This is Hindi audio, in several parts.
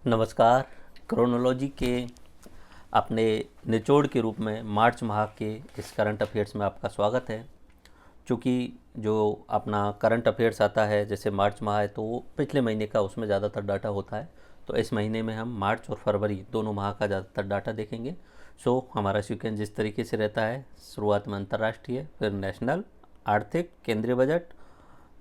नमस्कार। क्रोनोलॉजी के अपने निचोड़ के रूप में मार्च माह के इस करंट अफेयर्स में आपका स्वागत है। चूँकि जो अपना करंट अफेयर्स आता है जैसे मार्च माह है तो वो पिछले महीने का उसमें ज़्यादातर डाटा होता है। तो इस महीने में हम मार्च और फरवरी दोनों माह का ज़्यादातर डाटा देखेंगे। हमारा सीक्वेंस जिस तरीके से रहता है, शुरुआत में अंतर्राष्ट्रीय, फिर नेशनल, आर्थिक, केंद्रीय बजट,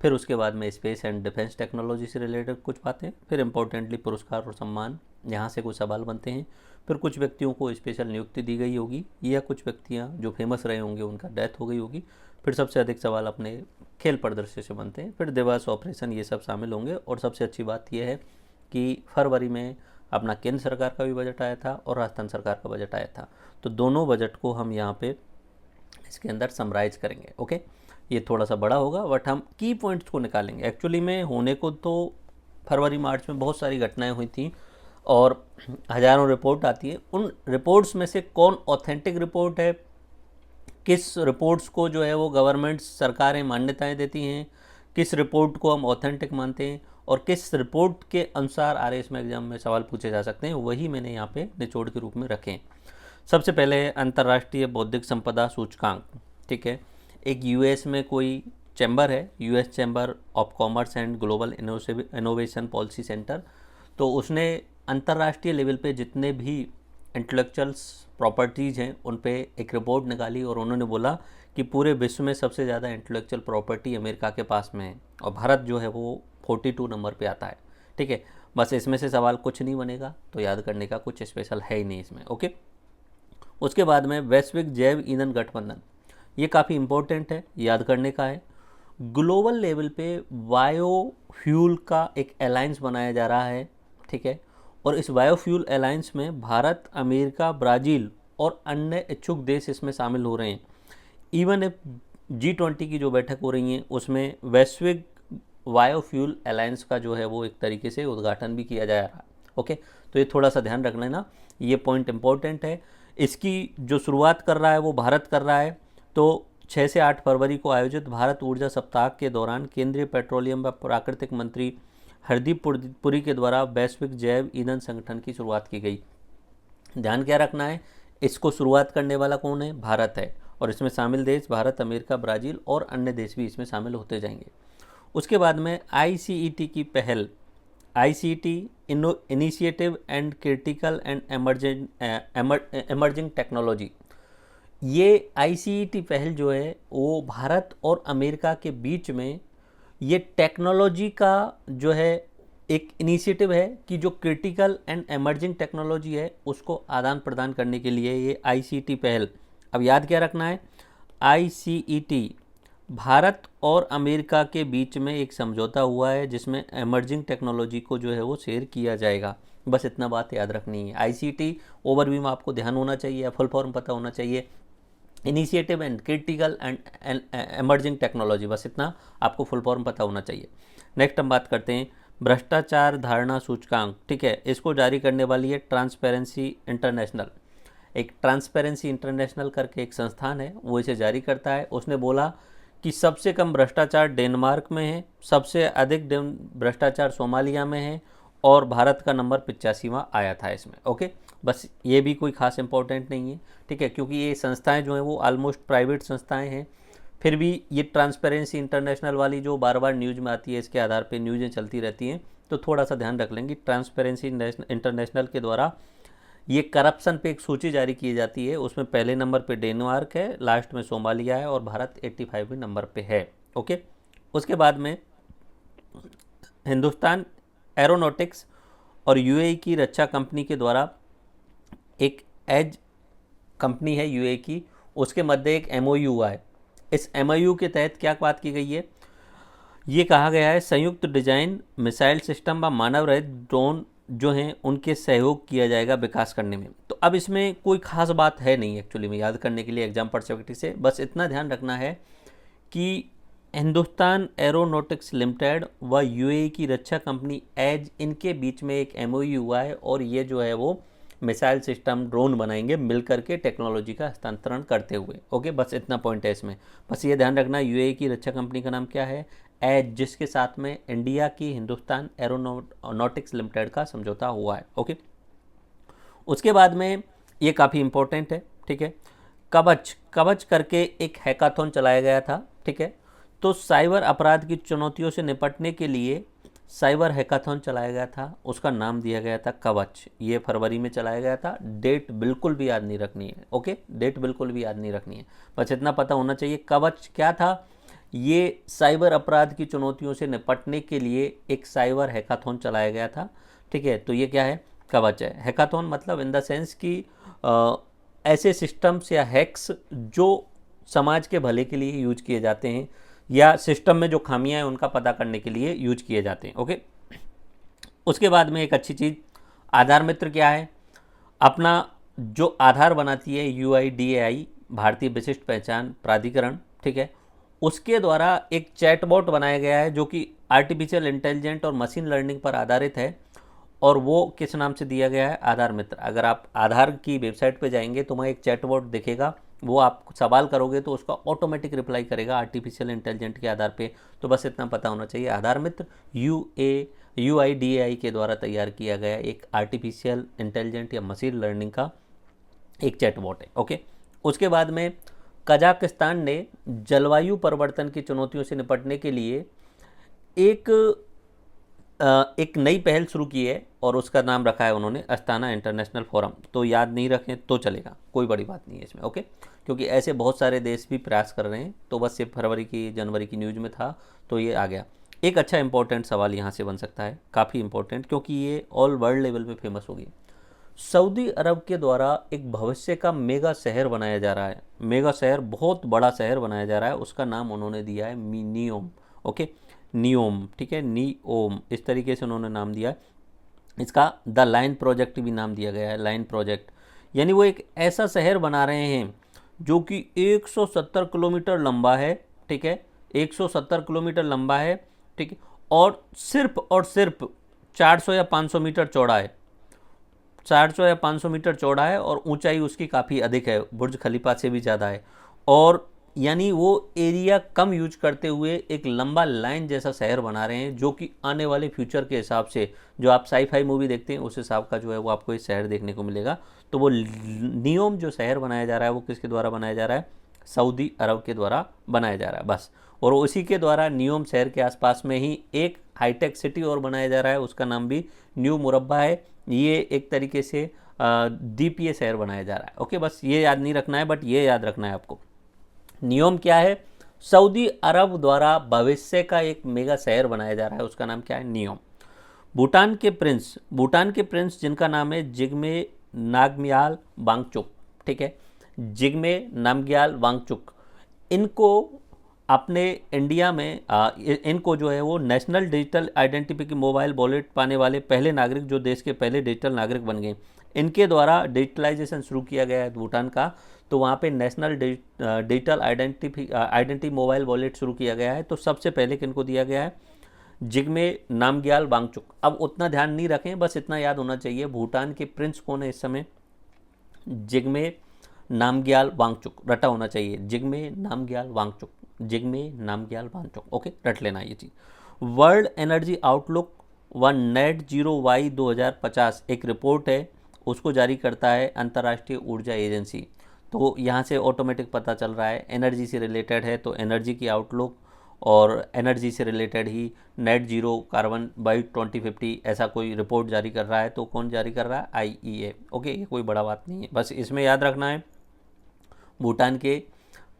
फिर उसके बाद में स्पेस एंड डिफेंस टेक्नोलॉजी से रिलेटेड कुछ बातें, फिर इम्पोर्टेंटली पुरस्कार और सम्मान, यहाँ से कुछ सवाल बनते हैं। फिर कुछ व्यक्तियों को स्पेशल नियुक्ति दी गई होगी या कुछ व्यक्तियाँ जो फेमस रहे होंगे उनका डेथ हो गई होगी। फिर सबसे अधिक सवाल अपने खेल प्रदर्शन से बनते हैं। फिर दिवस, ऑपरेशन, ये सब शामिल होंगे। और सबसे अच्छी बात यह है कि फरवरी में अपना केंद्र सरकार का भी बजट आया था और राजस्थान सरकार का बजट आया था। तो दोनों बजट को हम यहाँ पे इसके अंदर समराइज करेंगे। ओके, ये थोड़ा सा बड़ा होगा बट हम की पॉइंट्स को निकालेंगे। एक्चुअली में होने को तो फरवरी मार्च में बहुत सारी घटनाएं हुई थी और हज़ारों रिपोर्ट आती है। उन रिपोर्ट्स में से कौन ऑथेंटिक रिपोर्ट है, किस रिपोर्ट्स को जो है वो गवर्नमेंट सरकारें मान्यताएं देती हैं, किस रिपोर्ट को हम ऑथेंटिक मानते हैं और किस रिपोर्ट के अनुसार आरएएस में एग्जाम में सवाल पूछे जा सकते हैं, वही मैंने यहाँ पे निचोड़ के रूप में रखे हैं। सबसे पहले है अंतर्राष्ट्रीय बौद्धिक संपदा सूचकांक। ठीक है, एक यूएस में कोई चैम्बर है, US chamber of commerce and global innovation policy centre. तो उसने अंतर्राष्ट्रीय लेवल पे जितने भी इंटेलेक्चुअल्स प्रॉपर्टीज़ हैं उन पे एक रिपोर्ट निकाली और उन्होंने बोला कि पूरे विश्व में सबसे ज़्यादा इंटेलेक्चुअल प्रॉपर्टी अमेरिका के पास में है और भारत जो है वो 42 नंबर पे आता है। ठीक है, बस इसमें से सवाल कुछ नहीं बनेगा, तो याद करने का कुछ स्पेशल है ही नहीं इसमें। ओके, उसके बाद में वैश्विक जैव ईंधन गठबंधन, ये काफ़ी इम्पोर्टेंट है, याद करने का है। ग्लोबल लेवल पे बायोफ्यूल का एक अलायंस बनाया जा रहा है। ठीक है, और इस बायोफ्यूल अलायंस में भारत, अमेरिका, ब्राज़ील और अन्य इच्छुक देश इसमें शामिल हो रहे हैं। इवन G20 की जो बैठक हो रही है उसमें वैश्विक बायोफ्यूल अलायंस का जो है वो एक तरीके से उद्घाटन भी किया जा रहा है। ओके, तो ये थोड़ा सा ध्यान रख लेना, ये पॉइंट इंपॉर्टेंट है। इसकी जो शुरुआत कर रहा है वो भारत कर रहा है। तो 6 से 8 फरवरी को आयोजित भारत ऊर्जा सप्ताह के दौरान केंद्रीय पेट्रोलियम व प्राकृतिक मंत्री हरदीप पुरी के द्वारा वैश्विक जैव ईंधन संगठन की शुरुआत की गई। ध्यान क्या रखना है, इसको शुरुआत करने वाला कौन है? भारत है। और इसमें शामिल देश भारत, अमेरिका, ब्राज़ील और अन्य देश भी इसमें शामिल होते जाएंगे। उसके बाद में आईसीईटी की पहल, ICT initiative and critical and emerging technology, ये आईसीटी पहल जो है वो भारत और अमेरिका के बीच में ये टेक्नोलॉजी का जो है एक इनिशिएटिव है कि जो क्रिटिकल एंड एमर्जिंग टेक्नोलॉजी है उसको आदान प्रदान करने के लिए ये आईसीटी पहल। अब याद क्या रखना है, आईसीईटी भारत और अमेरिका के बीच में एक समझौता हुआ है जिसमें एमर्जिंग टेक्नोलॉजी को जो है वो शेयर किया जाएगा। बस इतना बात याद रखनी है। आईसीटी ओवरव्यू में आपको ध्यान होना चाहिए, फुल फॉर्म पता होना चाहिए, initiative and critical and emerging technology, बस इतना आपको फुल फॉर्म पता होना चाहिए। नेक्स्ट हम बात करते हैं भ्रष्टाचार धारणा सूचकांक। ठीक है, इसको जारी करने वाली है ट्रांसपेरेंसी इंटरनेशनल। एक ट्रांसपेरेंसी इंटरनेशनल करके एक संस्थान है, वो इसे जारी करता है। उसने बोला कि सबसे कम भ्रष्टाचार डेनमार्क में है, सबसे अधिक भ्रष्टाचार सोमालिया में है और भारत का नंबर 85वां आया था इसमें। ओके, बस ये भी कोई खास इंपॉर्टेंट नहीं है। ठीक है, क्योंकि ये संस्थाएं जो हैं वो ऑलमोस्ट प्राइवेट संस्थाएं हैं, फिर भी ये ट्रांसपेरेंसी इंटरनेशनल वाली जो बार बार न्यूज़ में आती है इसके आधार पे न्यूज़ें चलती रहती हैं, तो थोड़ा सा ध्यान रख लेंगे। ट्रांसपेरेंसी इंटरनेशनल के द्वारा ये करप्शन पे एक सूची जारी की जाती है, उसमें पहले नंबर पे डेनमार्क है, लास्ट में सोमालिया है और भारत 85वें नंबर पे है। ओके, उसके बाद में हिंदुस्तान एरोनॉटिक्स और यूएई की रक्षा कंपनी के द्वारा एक एज कंपनी है यूएई की, उसके मध्य एक एमओयू हुआ है। इस एमओयू के तहत क्या बात की गई है, ये कहा गया है संयुक्त डिजाइन मिसाइल सिस्टम व मानव रहित ड्रोन जो हैं उनके सहयोग किया जाएगा विकास करने में। तो अब इसमें कोई खास बात है नहीं एक्चुअली में याद करने के लिए एग्जाम पर्सपेक्टिव से, बस इतना ध्यान रखना है कि हिंदुस्तान एरोनॉटिक्स लिमिटेड व यूएई की रक्षा कंपनी एज, इनके बीच में एक एमओयू हुआ है और ये जो है वो मिसाइल सिस्टम, ड्रोन बनाएंगे मिल करके टेक्नोलॉजी का हस्तांतरण करते हुए। ओके, बस इतना पॉइंट है इसमें। बस ये ध्यान रखना, यूएई की रक्षा कंपनी का नाम क्या है? एज, जिसके साथ में इंडिया की हिंदुस्तान एरोनॉटिक्स लिमिटेड का समझौता हुआ है। ओके, उसके बाद में ये काफ़ी इंपॉर्टेंट है, ठीक है, कवच, कवच करके एक हैकाथॉन चलाया गया था, ठीक है। तो साइबर अपराध की चुनौतियों से निपटने के लिए साइबर हैकाथॉन चलाया गया था, उसका नाम दिया गया था कवच। ये फरवरी में चलाया गया था। डेट बिल्कुल भी याद नहीं रखनी है। ओके, डेट बिल्कुल भी याद नहीं रखनी है, बस इतना पता होना चाहिए। कवच क्या था? ये साइबर अपराध की चुनौतियों से निपटने के लिए एक साइबर हैकाथॉन चलाया गया था, ठीक है। तो ये क्या है? कवच है। हैकाथॉन मतलब इन द सेंस कि ऐसे सिस्टम्स या हैक्स जो समाज के भले के लिए यूज किए जाते हैं या सिस्टम में जो खामियां हैं उनका पता करने के लिए यूज किए जाते हैं। ओके, उसके बाद में एक अच्छी चीज़, आधार मित्र क्या है? अपना जो आधार बनाती है UIDAI, भारतीय विशिष्ट पहचान प्राधिकरण, ठीक है, उसके द्वारा एक चैटबॉट बनाया गया है जो कि आर्टिफिशियल इंटेलिजेंट और मशीन लर्निंग पर आधारित है, और वो किस नाम से दिया गया है? आधार मित्र। अगर आप आधार की वेबसाइट पे जाएंगे तो वहाँ एक चैटबॉट दिखेगा, वो आप सवाल करोगे तो उसका ऑटोमेटिक रिप्लाई करेगा आर्टिफिशियल इंटेलिजेंट के आधार पे। तो बस इतना पता होना चाहिए, आधार मित्र UIDAI के द्वारा तैयार किया गया एक आर्टिफिशियल इंटेलिजेंट या मशीन लर्निंग का एक चैटबॉट है। ओके, उसके बाद में कजाकिस्तान ने जलवायु परिवर्तन की चुनौतियों से निपटने के लिए एक नई पहल शुरू की है, और उसका नाम रखा है उन्होंने अस्ताना इंटरनेशनल फोरम। तो याद नहीं रखें तो चलेगा, कोई बड़ी बात नहीं है इसमें। ओके, क्योंकि ऐसे बहुत सारे देश भी प्रयास कर रहे हैं, तो बस ये फरवरी की जनवरी की न्यूज़ में था तो ये आ गया। एक अच्छा इंपॉर्टेंट सवाल यहाँ से बन सकता है, काफ़ी इंपॉर्टेंट, क्योंकि ये ऑल वर्ल्ड लेवल पे फेमस होगी। सऊदी अरब के द्वारा एक भविष्य का मेगा शहर बनाया जा रहा है, मेगा शहर, बहुत बड़ा शहर बनाया जा रहा है, उसका नाम उन्होंने दिया है नियोम। ओके, नियोम, ठीक है, नियोम, इस तरीके से उन्होंने नाम दिया है इसका। द लाइन प्रोजेक्ट भी नाम दिया गया है, लाइन प्रोजेक्ट। यानी वो एक ऐसा शहर बना रहे हैं जो कि 170 किलोमीटर लंबा है, ठीक है, 170 किलोमीटर लंबा है, ठीक है, और सिर्फ 400 या 500 मीटर चौड़ा है, 400 या 500 मीटर चौड़ा है, और ऊंचाई उसकी काफ़ी अधिक है, बुर्ज खलीफा से भी ज़्यादा है। और यानी वो एरिया कम यूज करते हुए एक लंबा लाइन जैसा शहर बना रहे हैं, जो कि आने वाले फ्यूचर के हिसाब से, जो आप साई-फाई मूवी देखते हैं उस हिसाब का जो है वो आपको ये शहर देखने को मिलेगा। तो वो नियोम जो शहर बनाया जा रहा है वो किसके द्वारा बनाया जा रहा है? सऊदी अरब के द्वारा बनाया जा रहा है, बस। और उसी के द्वारा नियोम शहर के आसपास में ही एक हाईटेक सिटी और बनाया जा रहा है, उसका नाम भी न्यू मुरब्बा है। ये एक तरीके से द्वीपीय शहर बनाया जा रहा है। ओके, बस ये याद नहीं रखना है, बट ये याद रखना है आपको, नियोम क्या है? सऊदी अरब द्वारा भविष्य का एक मेगा शहर बनाया जा रहा है, उसका नाम क्या है? नियोम। भूटान के प्रिंस जिनका नाम है जिग्मे नामग्याल वांगचुक, ठीक है, जिग्मे नामग्याल वांगचुक, इनको अपने इंडिया में इनको जो है वो national digital identity mobile wallet पाने वाले पहले नागरिक, जो देश के पहले डिजिटल नागरिक बन गए, इनके द्वारा डिजिटलाइजेशन शुरू किया गया है भूटान का। तो वहाँ पे national digital identity mobile wallet शुरू किया गया है। तो सबसे पहले किनको दिया गया है? जिग्मे नामग्याल वांगचुक। अब उतना ध्यान नहीं रखें, बस इतना याद होना चाहिए, भूटान के प्रिंस कौन है इस समय? जिग्मे नामग्याल वांगचुक, रटा होना चाहिए, जिग्मे नामग्याल वांगचुक, जिग्मे नामग्याल वांगचुक। ओके, रट लेना ये चीज़। वर्ल्ड एनर्जी आउटलुक व नेट जीरो वाई 2050 एक रिपोर्ट है, उसको जारी करता है अंतर्राष्ट्रीय ऊर्जा एजेंसी। तो यहाँ से ऑटोमेटिक पता चल रहा है एनर्जी से रिलेटेड है, तो एनर्जी की आउटलुक और एनर्जी से related he net zero carbon by 2050 ऐसा कोई रिपोर्ट जारी कर रहा है। तो कौन जारी कर रहा है? IEA। ओके, ये कोई बड़ा बात नहीं है, बस इसमें याद रखना है भूटान के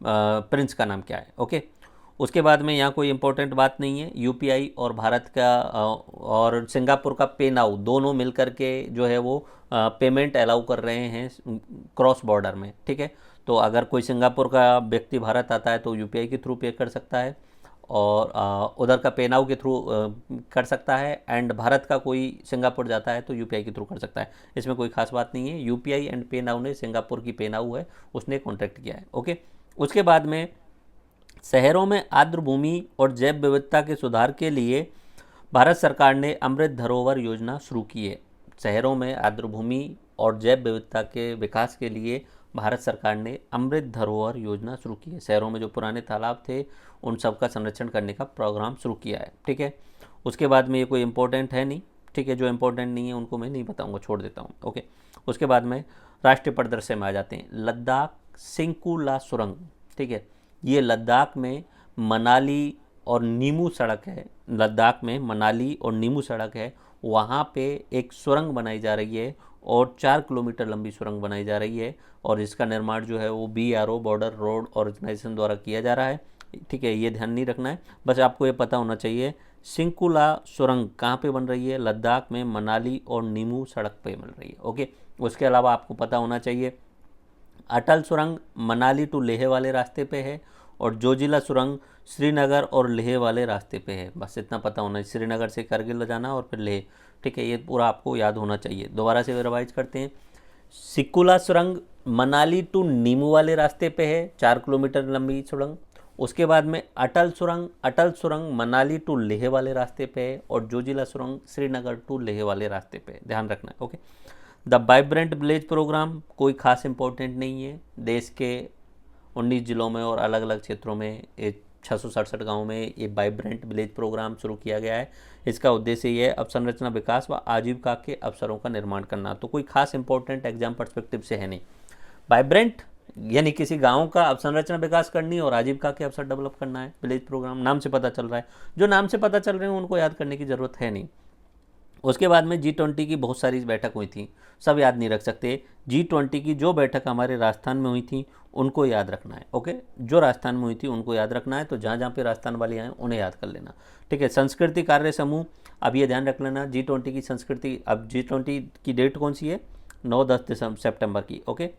प्रिंस का नाम क्या है। ओके, उसके बाद में यहाँ कोई इंपॉर्टेंट बात नहीं है। UPI और भारत का और सिंगापुर का पे नाउ दोनों मिलकर के जो है वो पेमेंट अलाउ कर रहे हैं क्रॉस बॉर्डर में, ठीक है। तो अगर कोई सिंगापुर का व्यक्ति भारत आता है तो UPI के थ्रू पे कर सकता है, और उधर का पे नाउ के थ्रू कर सकता है, एंड भारत का कोई सिंगापुर जाता है तो UPI के थ्रू कर सकता है। इसमें कोई खास बात नहीं है। UPI एंड पे नाउ ने, सिंगापुर की पे नाउ है उसने कॉन्ट्रैक्ट किया है। ओके, उसके बाद में शहरों में आर्द्र भूमि और जैव विविधता के सुधार के लिए भारत सरकार ने अमृत धरोहर योजना शुरू की है। शहरों में आर्द्र भूमि और जैव विविधता के विकास के लिए भारत सरकार ने अमृत धरोहर योजना शुरू की है। शहरों में जो पुराने तालाब थे उन सब का संरक्षण करने का प्रोग्राम शुरू किया है। ठीक है, उसके बाद में ये कोई इंपॉर्टेंट है नहीं। ठीक है, जो इंपॉर्टेंट नहीं है उनको मैं नहीं बताऊंगा, छोड़ देता हूँ। ओके, उसके बाद में राष्ट्रीय परिदृश्य में आ जाते हैं। लद्दाख सिंकुला सुरंग। ठीक है, ये लद्दाख में मनाली और नीमू सड़क है। लद्दाख में मनाली और नीमू सड़क है, वहाँ पे एक सुरंग बनाई जा रही है और 4 किलोमीटर लंबी सुरंग बनाई जा रही है और इसका निर्माण जो है वो BRO बॉर्डर रोड ऑर्गेनाइजेशन द्वारा किया जा रहा है। ठीक है, ये ध्यान नहीं रखना है, बस आपको ये पता होना चाहिए सिंकुला सुरंग कहाँ पे बन रही है। लद्दाख में मनाली और नीमू सड़क पे बन रही है। ओके, उसके अलावा आपको पता होना चाहिए अटल सुरंग मनाली टू लेह वाले रास्ते पे है और जोजिला सुरंग श्रीनगर और लेह वाले रास्ते पे है। बस इतना पता होना है, श्रीनगर से करगिल जाना और फिर लेह। ठीक है, ये पूरा आपको याद होना चाहिए। दोबारा से रिवाइज करते हैं। सिकुला सुरंग मनाली टू नीमू वाले रास्ते पे है, 4 किलोमीटर लंबी सुरंग। उसके बाद में अटल सुरंग मनाली टू लेह वाले रास्ते पे है और जोजिला सुरंग श्रीनगर टू लेह वाले रास्ते पे है, ध्यान रखना है। Okay, the vibrant village programme कोई खास इंपॉर्टेंट नहीं है। देश के 19 जिलों में और अलग अलग क्षेत्रों में 667 गाँव में ये वाइब्रेंट विलेज प्रोग्राम शुरू किया गया है। इसका उद्देश्य ये है अवसंरचना विकास व आजीविका के अवसरों का निर्माण करना। तो कोई खास इंपॉर्टेंट एग्जाम पर्सपेक्टिव से है नहीं। वाइब्रेंट यानी किसी गांव का अवसंरचना विकास करनी और आजीविका के अवसर डेवलप करना है। विलेज प्रोग्राम नाम से पता चल रहा है, जो नाम से पता चल रहे हैं उनको याद करने की ज़रूरत है नहीं। उसके बाद में G20 की बहुत सारी बैठक हुई थी, सब याद नहीं रख सकते। G20 की जो बैठक हमारे राजस्थान में हुई थी उनको याद रखना है। ओके, जो राजस्थान में हुई थी उनको याद रखना है, तो जहाँ जहाँ पे राजस्थान वाले आए उन्हें याद कर लेना। ठीक है, संस्कृति कार्य समूह, अब ये ध्यान रख लेना G20 की संस्कृति। अब G20 की डेट कौन सी है? 9-10 सितंबर की। ओके,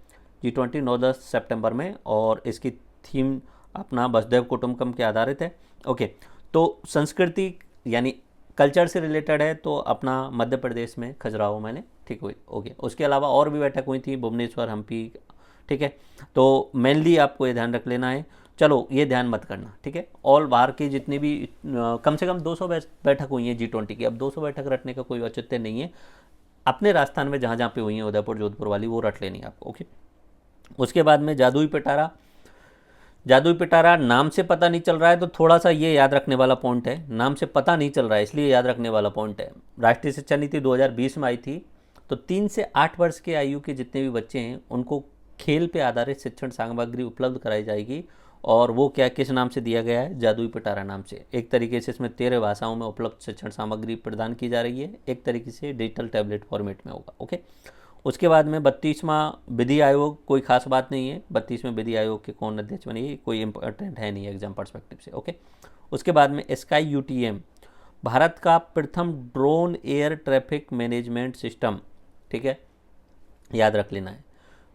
G20 9-10 सितंबर में, और इसकी थीम अपना वसुधैव कुटुंबकम के आधारित है। ओके, तो संस्कृति यानी कल्चर से रिलेटेड है, तो अपना मध्य प्रदेश में खजुराहो मैंने ठीक हुई। ओके, उसके अलावा और भी बैठक हुई थी, भुवनेश्वर, हम्पी। ठीक है, तो मेनली आपको ये ध्यान रख लेना है। चलो, ये ध्यान मत करना। ठीक है, ऑल बाहर की जितनी भी कम से कम 200 बैठक हुई है G20 की। अब 200 बैठक रटने का कोई औचित्य नहीं है। अपने राजस्थान में जहाँ जहाँ पे हुई है, उदयपुर जोधपुर वाली, वो रट लेनी आपको। ओके, उसके बाद में जादुई पिटारा नाम से पता नहीं चल रहा है, तो थोड़ा सा ये याद रखने वाला पॉइंट है। नाम से पता नहीं चल रहा है इसलिए याद रखने वाला पॉइंट है। राष्ट्रीय शिक्षा नीति 2020 में आई थी, तो 3 से 8 वर्ष के आयु के जितने भी बच्चे हैं उनको खेल पे आधारित शिक्षण सामग्री उपलब्ध कराई जाएगी। और वो क्या, किस नाम से दिया गया है? जादुई पिटारा नाम से। एक तरीके से इसमें 13 भाषाओं में उपलब्ध शिक्षण सामग्री प्रदान की जा रही है। एक तरीके से डिजिटल टैबलेट फॉर्मेट में होगा। ओके, उसके बाद में 32वां विधि आयोग, कोई खास बात नहीं है। 32वें विधि आयोग के कौन अध्यक्ष बनेगी, कोई इंपॉर्टेंट है नहीं एग्जाम पर्सपेक्टिव से। ओके, उसके बाद में स्काई UTM, भारत का प्रथम drone air traffic management system. ठीक है, याद रख लेना है।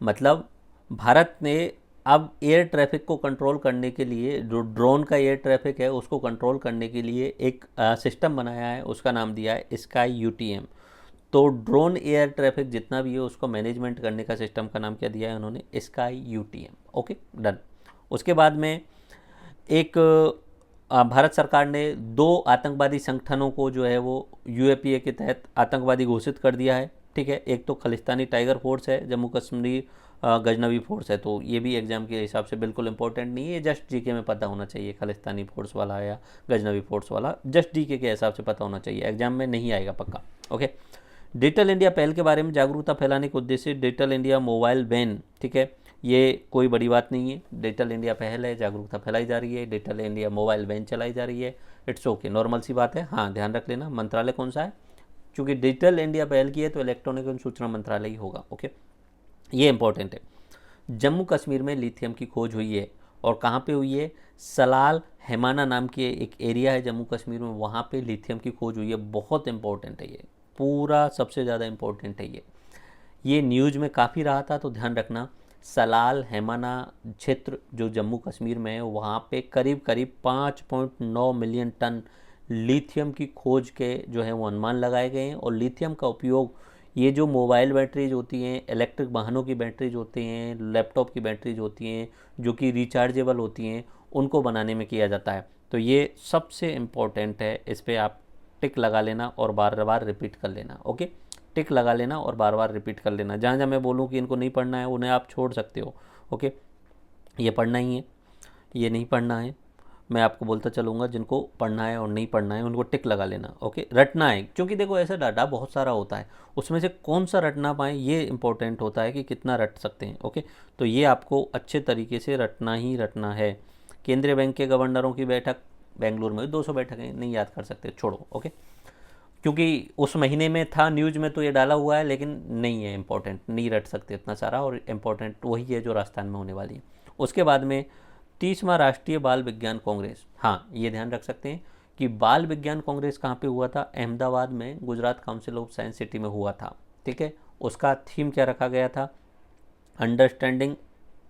मतलब भारत ने अब एयर ट्रैफिक को कंट्रोल करने के लिए, जो ड्रोन का एयर ट्रैफिक है उसको कंट्रोल करने के लिए एक सिस्टम बनाया है, उसका नाम दिया है स्काई UTM। तो ड्रोन एयर ट्रैफिक जितना भी है उसको मैनेजमेंट करने का सिस्टम का नाम क्या दिया है उन्होंने? Sky UTM। Okay, done. उसके बाद में एक भारत सरकार ने 2 आतंकवादी संगठनों को जो है वो UAPA के तहत आतंकवादी घोषित कर दिया है। ठीक है, एक तो खालिस्तानी टाइगर फोर्स है, जम्मू कश्मीर गजनवी फोर्स है। तो ये भी एग्जाम के हिसाब से बिल्कुल इंपॉर्टेंट नहीं है, जस्ट GK में पता होना चाहिए। खालिस्तानी फोर्स वाला या गजनवी फोर्स वाला जस्ट GK के हिसाब से पता होना चाहिए, एग्जाम में नहीं आएगा पक्का। ओके, डिजिटल इंडिया पहल के बारे में जागरूकता फैलाने के उद्देश्य से डिजिटल इंडिया मोबाइल वैन। ठीक है, ये कोई बड़ी बात नहीं है। डिजिटल इंडिया पहल है, जागरूकता फैलाई जा रही है, डिजिटल इंडिया मोबाइल वैन चलाई जा रही है। इट्स ओके, नॉर्मल सी बात है। हाँ, ध्यान रख लेना मंत्रालय कौन सा है, क्योंकि डिजिटल इंडिया पहल की है तो इलेक्ट्रॉनिक एवं सूचना मंत्रालय ही होगा। ओके, ये इंपॉर्टेंट है। जम्मू कश्मीर में लिथियम की खोज हुई है, और कहाँ पे हुई है? सलाल हेमाना नाम की एक एरिया है जम्मू कश्मीर में, वहाँ पे लिथियम की खोज हुई है। बहुत इंपॉर्टेंट है ये, पूरा सबसे ज़्यादा इंपॉर्टेंट है ये न्यूज़ में काफ़ी रहा था, तो ध्यान रखना। सलाल हेमाना क्षेत्र जो जम्मू कश्मीर में है, वहाँ पे करीब करीब 5.9 मिलियन टन लिथियम की खोज के जो है वो अनुमान लगाए गए हैं। और लिथियम का उपयोग ये जो मोबाइल बैटरीज होती हैं, इलेक्ट्रिक वाहनों की बैटरीज होती हैं, लैपटॉप की बैटरीज होती हैं जो कि रिचार्जेबल होती हैं, उनको बनाने में किया जाता है। तो ये सबसे इम्पोर्टेंट है, इस पर आप टिक लगा लेना और बार बार रिपीट कर लेना। ओके, टिक लगा लेना और बार बार रिपीट कर लेना। जहाँ जहाँ मैं बोलूँ कि इनको नहीं पढ़ना है उन्हें आप छोड़ सकते हो। ओके, ये पढ़ना ही है, ये नहीं पढ़ना है, मैं आपको बोलता चलूँगा। जिनको पढ़ना है और नहीं पढ़ना है उनको टिक लगा लेना। ओके, रटना है, क्योंकि देखो ऐसा डाटा बहुत सारा होता है, उसमें से कौन सा रटना पाए ये इंपॉर्टेंट होता है कि कितना रट सकते हैं। ओके, तो ये आपको अच्छे तरीके से रटना ही रटना है। केंद्रीय बैंक के गवर्नरों की बैठक बेंगलुरु में 200 बैठकें, नहीं याद कर सकते, छोड़ो। ओके, क्योंकि उस महीने में था न्यूज़ में तो ये डाला हुआ है, लेकिन नहीं है इम्पोर्टेंट, नहीं रट सकते इतना सारा, और इम्पोर्टेंट वही है जो राजस्थान में होने वाली है। उसके बाद में 30वां राष्ट्रीय बाल विज्ञान कांग्रेस, हाँ ये ध्यान रख सकते हैं कि बाल विज्ञान कांग्रेस कहाँ पे हुआ था, अहमदाबाद में Gujarat council of science city में हुआ था। ठीक है, उसका थीम क्या रखा गया था, understanding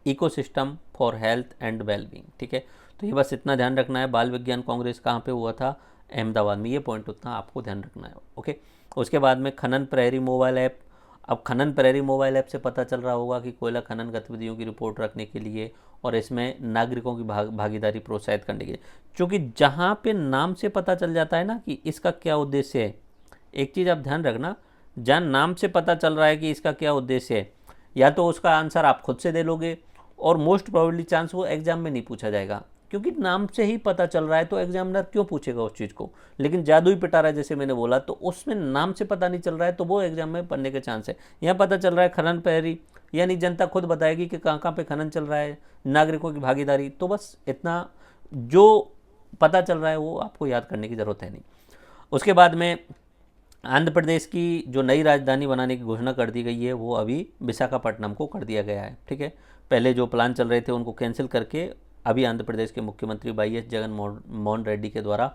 ecosystem for health and wellbeing. ठीक है, तो ये बस इतना ध्यान रखना है, बाल विज्ञान कांग्रेस कहाँ पे हुआ था, अहमदाबाद में, ये पॉइंट उतना आपको ध्यान रखना है। ओके, उसके बाद में खनन प्रहरी मोबाइल ऐप। अब खनन प्रहरी मोबाइल ऐप से पता चल रहा होगा कि कोयला खनन गतिविधियों की रिपोर्ट रखने के लिए और इसमें नागरिकों की भागीदारी प्रोत्साहित करने के लिए, क्योंकि जहाँ पे नाम से पता चल जाता है ना कि इसका क्या उद्देश्य है, एक चीज़ आप ध्यान रखना, जहाँ नाम से पता चल रहा है कि इसका क्या उद्देश्य है, या तो उसका आंसर आप खुद से दे लोगे और मोस्ट प्रोबेबली चांस वो एग्जाम में नहीं पूछा जाएगा, क्योंकि नाम से ही पता चल रहा है तो एग्जामिनर क्यों पूछेगा उस चीज़ को। लेकिन जादुई पिटारा जैसे मैंने बोला, तो उसमें नाम से पता नहीं चल रहा है तो वो एग्जाम में पढ़ने के चांस है। यहाँ पता चल रहा है खनन प्रहरी, यानी जनता खुद बताएगी कि कहाँ कहाँ पे खनन चल रहा है, नागरिकों की भागीदारी, तो बस इतना जो पता चल रहा है वो आपको याद करने की ज़रूरत है नहीं। उसके बाद में आंध्र प्रदेश की जो नई राजधानी बनाने की घोषणा कर दी गई है वो अभी विशाखापट्टनम को कर दिया गया है। ठीक है, पहले जो प्लान चल रहे थे उनको कैंसिल करके अभी आंध्र प्रदेश के मुख्यमंत्री वाई.एस. जगन मोहन रेड्डी के द्वारा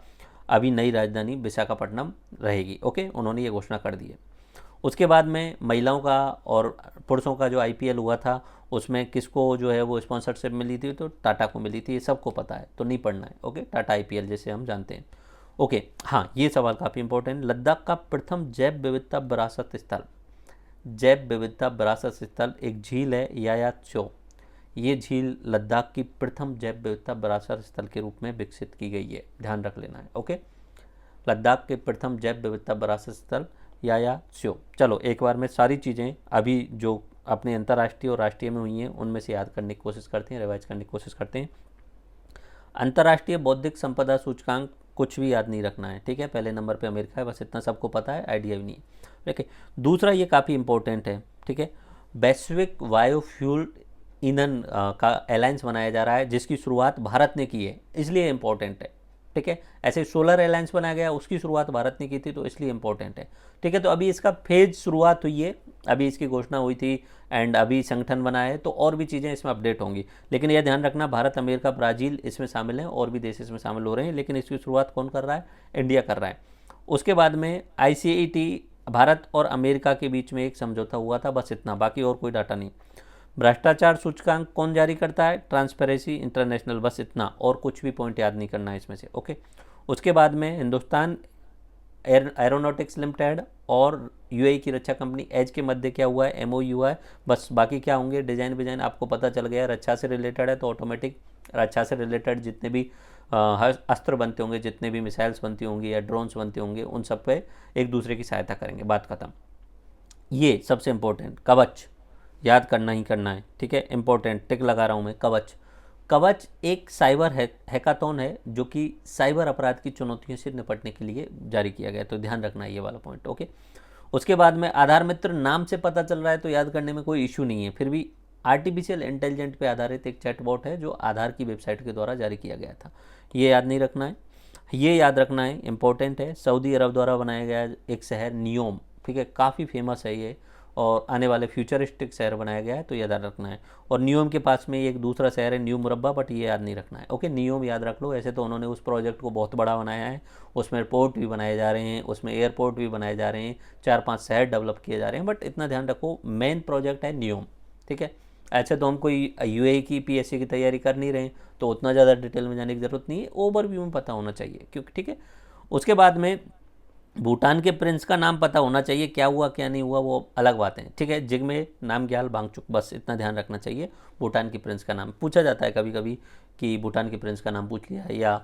अभी नई राजधानी विशाखापट्टनम रहेगी। ओके, उन्होंने ये घोषणा कर दी है। उसके बाद में महिलाओं का और पुरुषों का जो IPL हुआ था उसमें किसको जो है वो स्पॉन्सरशिप मिली थी, तो टाटा को मिली थी, ये सबको पता है, तो नहीं पढ़ना है। ओके, टाटा IPL जैसे हम जानते हैं। ओके, हाँ ये सवाल काफ़ी इंपॉर्टेंट, लद्दाख का प्रथम जैव विविधता विरासत स्थल, जैव विविधता विरासत स्थल एक झील है याया त्सो। ये झील लद्दाख की प्रथम जैव विविधता विरासत स्थल के रूप में विकसित की गई है, ध्यान रख लेना है। ओके, लद्दाख के प्रथम जैव विविधता विरासत स्थल याया त्सो। चलो एक बार में सारी चीज़ें अभी जो अपने अंतर्राष्ट्रीय और राष्ट्रीय में हुई हैं उनमें से याद करने की कोशिश करते हैं, रिवाइज करने की कोशिश करते हैं। अंतर्राष्ट्रीय बौद्धिक संपदा सूचकांक कुछ भी याद नहीं रखना है। ठीक है, पहले नंबर पे अमेरिका है, बस इतना सबको पता है, आइडिया भी नहीं है। ठीक है, दूसरा ये काफ़ी इंपॉर्टेंट है। ठीक है, वैश्विक बायोफ्यूल ईंधन का अलायंस बनाया जा रहा है जिसकी शुरुआत भारत ने की है, इसलिए इम्पोर्टेंट है। ठीक है, ऐसे सोलर अलायंस बनाया गया, उसकी शुरुआत भारत ने की थी, तो इसलिए इंपॉर्टेंट है। ठीक है, तो अभी इसका फेज शुरुआत हुई है, अभी इसकी घोषणा हुई थी एंड अभी संगठन बना है, तो और भी चीज़ें इसमें अपडेट होंगी। लेकिन यह ध्यान रखना, भारत, अमेरिका, ब्राज़ील इसमें शामिल हैं, और भी देश इसमें शामिल हो रहे हैं, लेकिन इसकी शुरुआत कौन कर रहा है, इंडिया कर रहा है। उसके बाद में ICET, भारत और अमेरिका के बीच में एक समझौता हुआ था, बस इतना, बाकी और कोई डाटा नहीं। भ्रष्टाचार सूचकांक कौन जारी करता है, ट्रांसपेरेंसी इंटरनेशनल, बस इतना, और कुछ भी पॉइंट याद नहीं करना है इसमें से। ओके, उसके बाद में हिंदुस्तान एरोनॉटिक्स लिमिटेड और UAE की रक्षा कंपनी एज के मध्य क्या हुआ है, MOU हुआ है, बस। बाकी क्या होंगे, डिज़ाइन विजाइन आपको पता चल गया, रक्षा से रिलेटेड है तो ऑटोमेटिक रक्षा से रिलेटेड जितने भी अस्त्र बनते होंगे, जितने भी मिसाइल्स बनती होंगी या ड्रोन्स बनते होंगे, उन सब पे एक दूसरे की सहायता करेंगे, बात खत्म। ये सबसे इम्पोर्टेंट, कवच याद करना ही करना है। ठीक है, इंपॉर्टेंट, टिक लगा रहा हूँ मैं, कवच। कवच एक साइबर हैकाथॉन है जो कि साइबर अपराध की चुनौतियों से निपटने के लिए जारी किया गया, तो ध्यान रखना है ये वाला पॉइंट। ओके, उसके बाद में आधार मित्र, नाम से पता चल रहा है तो याद करने में कोई इशू नहीं है, फिर भी आर्टिफिशियल इंटेलिजेंट पे आधारित एक चैटबॉट है जो आधार की वेबसाइट के द्वारा जारी किया गया था, ये याद नहीं रखना है, ये याद रखना है, इंपॉर्टेंट है। सऊदी अरब द्वारा बनाया गया एक शहर नियोम, ठीक है, काफ़ी फेमस है ये, और आने वाले फ्यूचरिस्टिक शहर बनाया गया है, तो याद रखना है। और नियोम के पास में एक दूसरा शहर है न्यू मुरब्बा, बट ये याद नहीं रखना है। ओके, नियोम याद रख लो, ऐसे तो उन्होंने उस प्रोजेक्ट को बहुत बड़ा बनाया है, उसमें पोर्ट भी बनाए जा रहे हैं, उसमें एयरपोर्ट भी बनाए जा रहे हैं, 4-5 शहर डेवलप किए जा रहे हैं, बट इतना ध्यान रखो मेन प्रोजेक्ट है नियोम। ठीक है, ऐसे तो हम कोई UAE की PSC की तैयारी कर नहीं रहे हैं, तो उतना ज़्यादा डिटेल में जाने की ज़रूरत नहीं है, ओवरव्यू में पता होना चाहिए, क्योंकि ठीक है। उसके बाद में भूटान के प्रिंस का नाम पता होना चाहिए, क्या हुआ क्या नहीं हुआ वो अलग बात है। ठीक है, जिग्मे नामग्याल वांगचुक, बस इतना ध्यान रखना चाहिए। भूटान की प्रिंस का नाम पूछा जाता है कभी कभी कि भूटान के प्रिंस का नाम पूछ लिया, या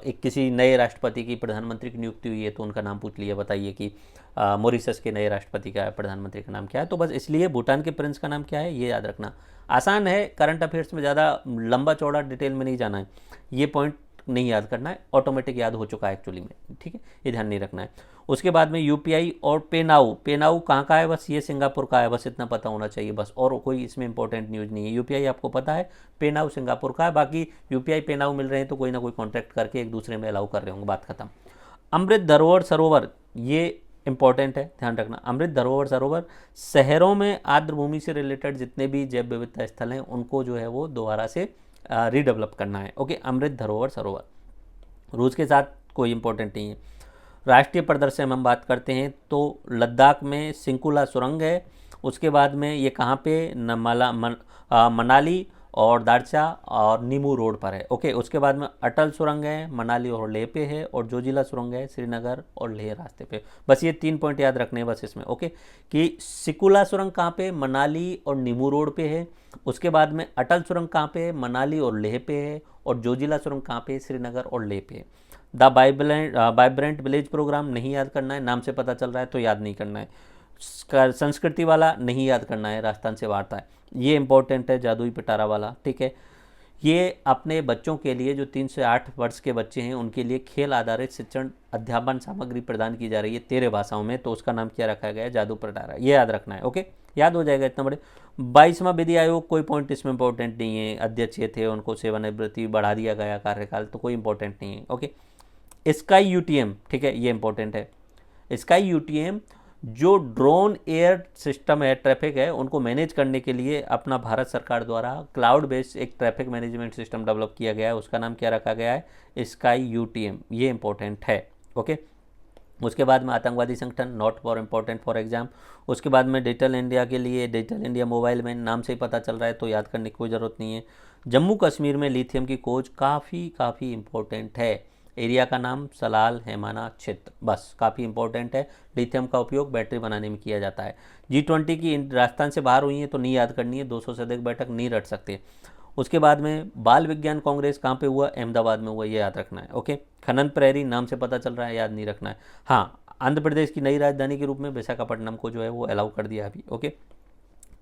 एक किसी नए राष्ट्रपति की प्रधानमंत्री की नियुक्ति हुई है तो उनका नाम पूछ लिया, बताइए कि मॉरिशस के नए राष्ट्रपति का प्रधानमंत्री का नाम क्या है। तो बस इसलिए भूटान के प्रिंस का नाम क्या है ये याद रखना आसान है। करंट अफेयर्स में ज़्यादा लंबा चौड़ा डिटेल में नहीं जाना है, ये पॉइंट नहीं याद करना है, ऑटोमेटिक याद हो चुका है एक्चुअली में, ठीक है, ये ध्यान नहीं रखना है। उसके बाद में यूपीआई और पेनाउ, पेनाउ कहाँ का है, बस ये सिंगापुर का है, बस इतना पता होना चाहिए बस, और कोई इसमें इंपॉर्टेंट न्यूज़ नहीं है। यूपीआई आपको पता है, पेनाउ सिंगापुर का है, बाकी यूपीआई पेनाउ मिल रहे हैं तो कोई ना कोई कॉन्ट्रैक्ट करके एक दूसरे में अलाउ कर रहे होंगे, बात खत्म। अमृत धरोहर सरोवर, ये इंपॉर्टेंट है, ध्यान रखना। अमृत धरोहर सरोवर शहरों में आर्द्र भूमि से रिलेटेड जितने भी जैव विविधता स्थल हैं उनको जो है वो दोबारा से रीडेवलप करना है। ओके, अमृत धरोहर सरोवर। रूस के साथ कोई इंपॉर्टेंट नहीं है। राष्ट्रीय प्रदर्शन हम बात करते हैं तो लद्दाख में सिंकुला सुरंग है। उसके बाद में ये कहाँ पे, मनाली और दारचा और नीमू रोड पर है। ओके, उसके बाद में अटल सुरंग है, मनाली और लेह पे है, और जोजिला सुरंग है श्रीनगर और लेह रास्ते पे। बस ये 3 पॉइंट याद रखने हैं बस इसमें। ओके, कि सिकुला सुरंग कहाँ पे, मनाली और नीमू रोड पे है। उसके बाद में अटल सुरंग कहाँ पे है, मनाली और लेह पे है, और जोजिला सुरंग कहाँ पे, श्रीनगर और लेह पे है। द वाइब्रेंट विलेज प्रोग्राम नहीं याद करना है, नाम से पता चल रहा है तो याद नहीं करना है। संस्कृति वाला नहीं याद करना है, राजस्थान से वार्ता है, ये इंपॉर्टेंट है, जादुई पिटारा वाला, ठीक है। ये अपने बच्चों के लिए जो 3 से 8 वर्ष के बच्चे हैं उनके लिए खेल आधारित शिक्षण अध्यापन सामग्री प्रदान की जा रही है 13 भाषाओं में, तो उसका नाम क्या रखा गया है, जादू पिटारा, ये याद रखना है। ओके, याद हो जाएगा इतना बड़े। 22वां विधि आयोग, कोई पॉइंट इसमें इंपॉर्टेंट नहीं है, अध्यक्ष ये थे, उनको सेवानिवृत्ति बढ़ा दिया गया कार्यकाल, तो कोई इंपॉर्टेंट नहीं है। ओके, स्काई यूटीएम, ठीक है, ये इंपॉर्टेंट है। स्काई यूटीएम जो ड्रोन एयर सिस्टम है, ट्रैफिक है, उनको मैनेज करने के लिए अपना भारत सरकार द्वारा क्लाउड बेस्ड एक ट्रैफिक मैनेजमेंट सिस्टम डेवलप किया गया है, उसका नाम क्या रखा गया है, स्काई यूटीएम, ये इंपॉर्टेंट है। ओके, उसके बाद में आतंकवादी संगठन, not for important for exam. उसके बाद में डिजिटल इंडिया के लिए, डिजिटल इंडिया मोबाइल में नाम से ही पता चल रहा है तो याद करने की कोई ज़रूरत नहीं है। जम्मू कश्मीर में लिथियम की खोज काफ़ी इंपॉर्टेंट है। एरिया का नाम सलाल हैमाना क्षेत्र, बस काफ़ी इंपॉर्टेंट है। लिथियम का उपयोग बैटरी बनाने में किया जाता है। G20 की राजस्थान से बाहर हुई है तो नहीं याद करनी है, 200 से अधिक बैठक नहीं रट सकते। उसके बाद में बाल विज्ञान कांग्रेस कहाँ पे हुआ, अहमदाबाद में हुआ, ये याद रखना है। ओके, खनन प्रहरी नाम से पता चल रहा है, याद नहीं रखना है। हाँ, आंध्र प्रदेश की नई राजधानी के रूप में विशाखापट्टनम को जो है वो अलाउ कर दिया अभी। ओके,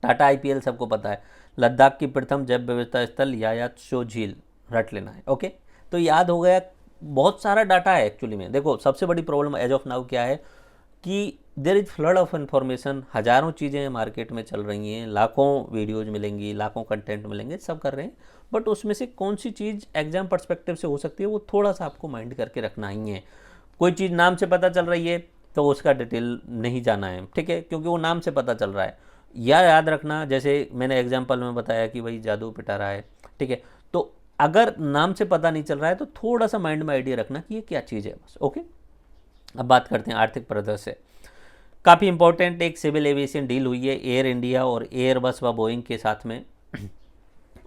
टाटा IPL सबको पता है। लद्दाख की प्रथम जैव विविधता स्थल यायात्सो झील, रट लेना है। ओके, तो याद हो गया। बहुत सारा डाटा है एक्चुअली में। देखो, सबसे बड़ी प्रॉब्लम एज ऑफ नाउ क्या है कि there is flood of information, हज़ारों चीज़ें मार्केट में चल रही हैं, लाखों वीडियोज मिलेंगी, लाखों कंटेंट मिलेंगे, सब कर रहे हैं, बट उसमें से कौन सी चीज़ एग्जाम पर्सपेक्टिव से हो सकती है वो थोड़ा सा आपको माइंड करके रखना ही है। कोई चीज़ नाम से पता चल रही है तो उसका डिटेल नहीं जाना है, ठीक है, क्योंकि वो नाम से पता चल रहा है। या याद रखना, जैसे मैंने एग्जाम्पल में बताया कि भाई जादू पिटारा है, ठीक है, तो अगर नाम से पता नहीं चल रहा है तो थोड़ा सा माइंड में आइडिया रखना कि ये क्या चीज़ है बस। ओके, अब बात करते हैं आर्थिक प्रदर्शन से। काफ़ी इंपॉर्टेंट एक सिविल एविएशन डील हुई है एयर इंडिया और एयरबस व बोइंग के साथ में,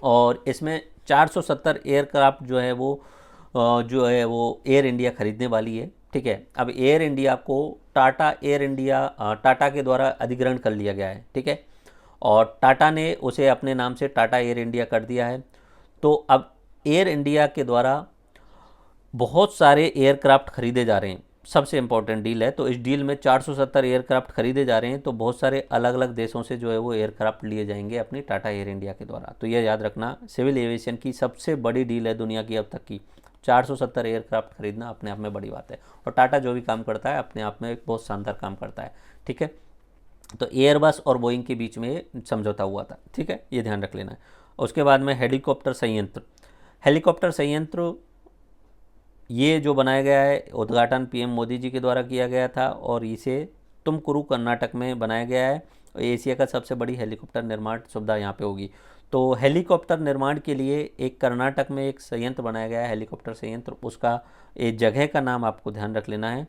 और इसमें 470 एयरक्राफ्ट जो है वो एयर इंडिया खरीदने वाली है, ठीक है। अब एयर इंडिया को टाटा के द्वारा अधिग्रहण कर लिया गया है, ठीक है, और टाटा ने उसे अपने नाम से टाटा एयर इंडिया कर दिया है। तो अब एयर इंडिया के द्वारा बहुत सारे एयरक्राफ्ट खरीदे जा रहे हैं, सबसे इंपॉर्टेंट डील है। तो इस डील में 470 एयरक्राफ्ट खरीदे जा रहे हैं, तो बहुत सारे अलग अलग देशों से जो है वो एयरक्राफ्ट लिए जाएंगे अपनी टाटा एयर इंडिया के द्वारा। तो यह याद रखना, सिविल एविएशन की सबसे बड़ी डील है दुनिया की अब तक की। 470 एयरक्राफ्ट खरीदना अपने आप में बड़ी बात है, और टाटा जो भी काम करता है अपने आप में एक बहुत शानदार काम करता है, ठीक है। तो एयरबस और बोइंग के बीच में समझौता हुआ था, ठीक है, ये ध्यान रख लेना है। उसके बाद में हेलीकॉप्टर संयंत्र ये जो बनाया गया है, उद्घाटन PM मोदी जी के द्वारा किया गया था, और इसे तुमकुरू कर्नाटक में बनाया गया है। एशिया का सबसे बड़ी हेलीकॉप्टर निर्माण सुविधा यहाँ पे होगी। तो हेलीकॉप्टर निर्माण के लिए एक कर्नाटक में एक संयंत्र बनाया गया है, हेलीकॉप्टर संयंत्र, उसका एक जगह का नाम आपको ध्यान रख लेना है,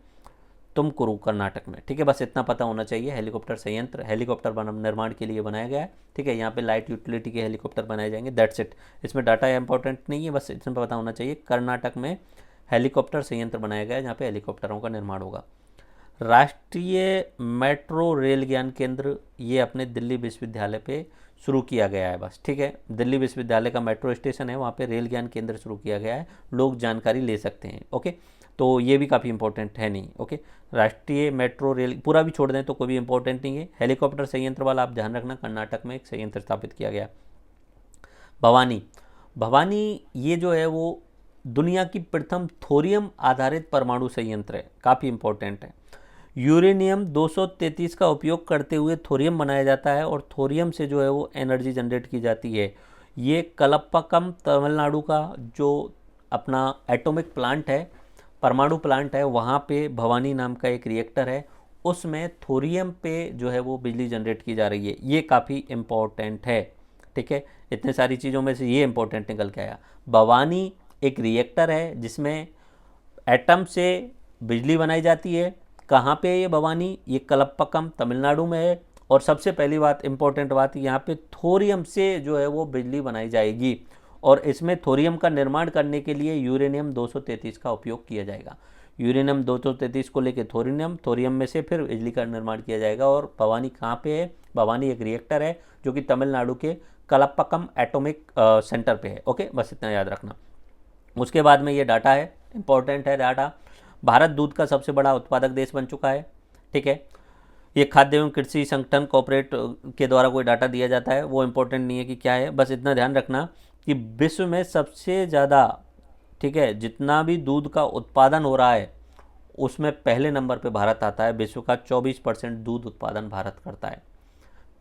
तुमकुरू कर्नाटक में, ठीक है, बस इतना पता होना चाहिए। हेलीकॉप्टर संयंत्र हेलीकॉप्टर निर्माण के लिए बनाया गया है, ठीक है। यहाँ पे लाइट यूटिलिटी के हेलीकॉप्टर बनाए जाएंगे, दैट्स इट। इसमें डाटा इंपॉर्टेंट नहीं है, बस इतना पता होना चाहिए। कर्नाटक में हेलीकॉप्टर संयंत्र बनाया गया है जहाँ पे हेलीकॉप्टरों का निर्माण होगा। राष्ट्रीय मेट्रो रेल ज्ञान केंद्र ये अपने दिल्ली विश्वविद्यालय पे शुरू किया गया है बस, ठीक है। दिल्ली विश्वविद्यालय का मेट्रो स्टेशन है, वहाँ पे रेल ज्ञान केंद्र शुरू किया गया है, लोग जानकारी ले सकते हैं, ओके। तो ये भी काफ़ी इंपॉर्टेंट है नहीं, ओके। राष्ट्रीय मेट्रो रेल पूरा भी छोड़ दें तो कोई भी इंपॉर्टेंट नहीं है। हेलीकॉप्टर संयंत्र वाला आप ध्यान रखना, कर्नाटक में एक संयंत्र स्थापित किया गया। भवानी, भवानी ये जो है वो दुनिया की प्रथम थोरियम आधारित परमाणु संयंत्र है, काफ़ी इंपॉर्टेंट है। यूरेनियम 233 का उपयोग करते हुए थोरियम बनाया जाता है और थोरियम से जो है वो एनर्जी जनरेट की जाती है। ये कलप्पकम तमिलनाडु का जो अपना एटॉमिक प्लांट है, परमाणु प्लांट है, वहाँ पे भवानी नाम का एक रिएक्टर है, उसमें थोरियम पे जो है वो बिजली जनरेट की जा रही है। ये काफ़ी इम्पोर्टेंट है, ठीक है। इतने सारी चीज़ों में से ये इंपॉर्टेंट निकल के आया। भवानी एक रिएक्टर है जिसमें एटम से बिजली बनाई जाती है। कहाँ पे है ये भवानी? ये कलप्पकम तमिलनाडु में है। और सबसे पहली बात, इंपॉर्टेंट बात, यहाँ पे थोरियम से जो है वो बिजली बनाई जाएगी और इसमें थोरियम का निर्माण करने के लिए यूरेनियम 233 का उपयोग किया जाएगा। यूरेनियम 233 को लेकर थोरियम में से फिर बिजली का निर्माण किया जाएगा। और भवानी कहाँ पे है? भवानी एक रिएक्टर है जो कि तमिलनाडु के कलप्पकम एटॉमिक सेंटर पे है, ओके। बस इतना याद रखना। उसके बाद में ये डाटा है, इंपॉर्टेंट है डाटा। भारत दूध का सबसे बड़ा उत्पादक देश बन चुका है, ठीक है। ये खाद्य एवं कृषि संगठन कॉर्पोरेट के द्वारा कोई डाटा दिया जाता है, वो इंपॉर्टेंट नहीं है कि क्या है, बस इतना ध्यान रखना कि विश्व में सबसे ज़्यादा, ठीक है, जितना भी दूध का उत्पादन हो रहा है उसमें पहले नंबर पे भारत आता है। विश्व का 24% दूध उत्पादन भारत करता है।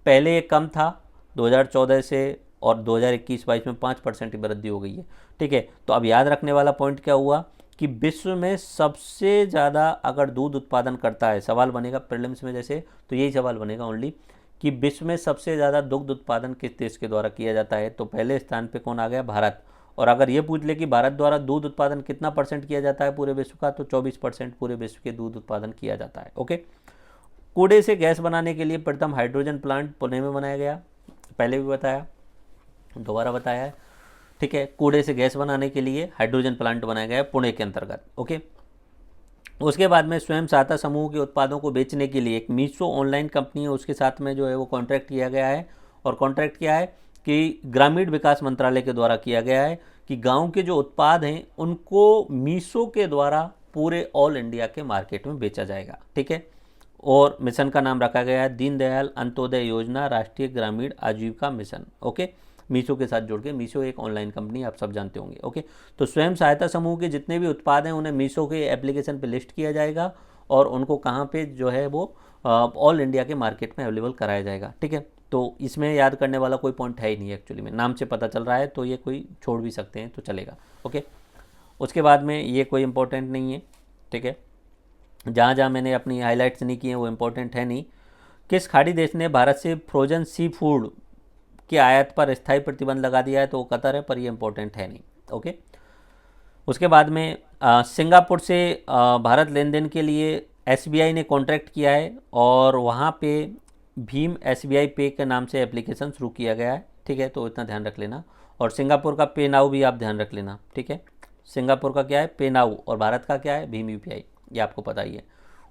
पहले ये कम था 2014 से, और 2021-22 में 5% की वृद्धि हो गई है, ठीक है। तो अब याद रखने वाला पॉइंट क्या हुआ कि विश्व में सबसे ज़्यादा अगर दूध उत्पादन करता है, सवाल बनेगा प्रीलिम्स में जैसे, तो यही सवाल बनेगा ओनली कि विश्व में सबसे ज़्यादा दुग्ध उत्पादन किस देश के द्वारा किया जाता है, तो पहले स्थान पे कौन आ गया? भारत। और अगर ये पूछ ले कि भारत द्वारा दूध उत्पादन कितना % किया जाता है पूरे विश्व का, तो 24% पूरे विश्व के दूध उत्पादन किया जाता है, ओके। कूड़े से गैस बनाने के लिए प्रथम हाइड्रोजन प्लांट पुणे में बनाया गया, पहले भी बताया, दोबारा बताया है, ठीक है। कूड़े से गैस बनाने के लिए हाइड्रोजन प्लांट बनाया गया है पुणे के अंतर्गत, ओके। उसके बाद में स्वयं सहायता समूह के उत्पादों को बेचने के लिए एक मीशो ऑनलाइन कंपनी है, उसके साथ में जो है वो कॉन्ट्रैक्ट किया गया है। और कॉन्ट्रैक्ट क्या है कि ग्रामीण विकास मंत्रालय के द्वारा किया गया है कि गांव के जो उत्पाद हैं उनको मीशो के द्वारा पूरे ऑल इंडिया के मार्केट में बेचा जाएगा, ठीक है। और मिशन का नाम रखा गया है दीनदयाल अंत्योदय योजना राष्ट्रीय ग्रामीण आजीविका मिशन, ओके। मीशो के साथ जुड़ के, मीशो एक ऑनलाइन कंपनी आप सब जानते होंगे, ओके। तो स्वयं सहायता समूह के जितने भी उत्पाद हैं उन्हें मीशो के एप्लीकेशन पे लिस्ट किया जाएगा और उनको कहाँ पे जो है वो ऑल इंडिया के मार्केट में अवेलेबल कराया जाएगा, ठीक है। तो इसमें याद करने वाला कोई पॉइंट है ही नहीं, एक्चुअली में नाम से पता चल रहा है तो ये कोई छोड़ भी सकते हैं तो चलेगा, ओके। उसके बाद में ये कोई इंपॉर्टेंट नहीं है, ठीक है। जहाँ जहाँ मैंने अपनी हाईलाइट्स नहीं किए हैं वो इंपॉर्टेंट है नहीं। किस खाड़ी देश ने भारत से फ्रोजन सी फूड की आयात पर स्थायी प्रतिबंध लगा दिया है? तो वो कतर है, पर ये इंपॉर्टेंट है नहीं, ओके। उसके बाद में सिंगापुर से भारत लेन देन के लिए एसबीआई ने कॉन्ट्रैक्ट किया है और वहाँ पे भीम एसबीआई पे के नाम से एप्लीकेशन शुरू किया गया है, ठीक है। तो इतना ध्यान रख लेना। और सिंगापुर का पे नाउ भी आप ध्यान रख लेना, ठीक है। सिंगापुर का क्या है? पे नाउ। और भारत का क्या है? भीम यूपीआई, ये आपको पता ही है।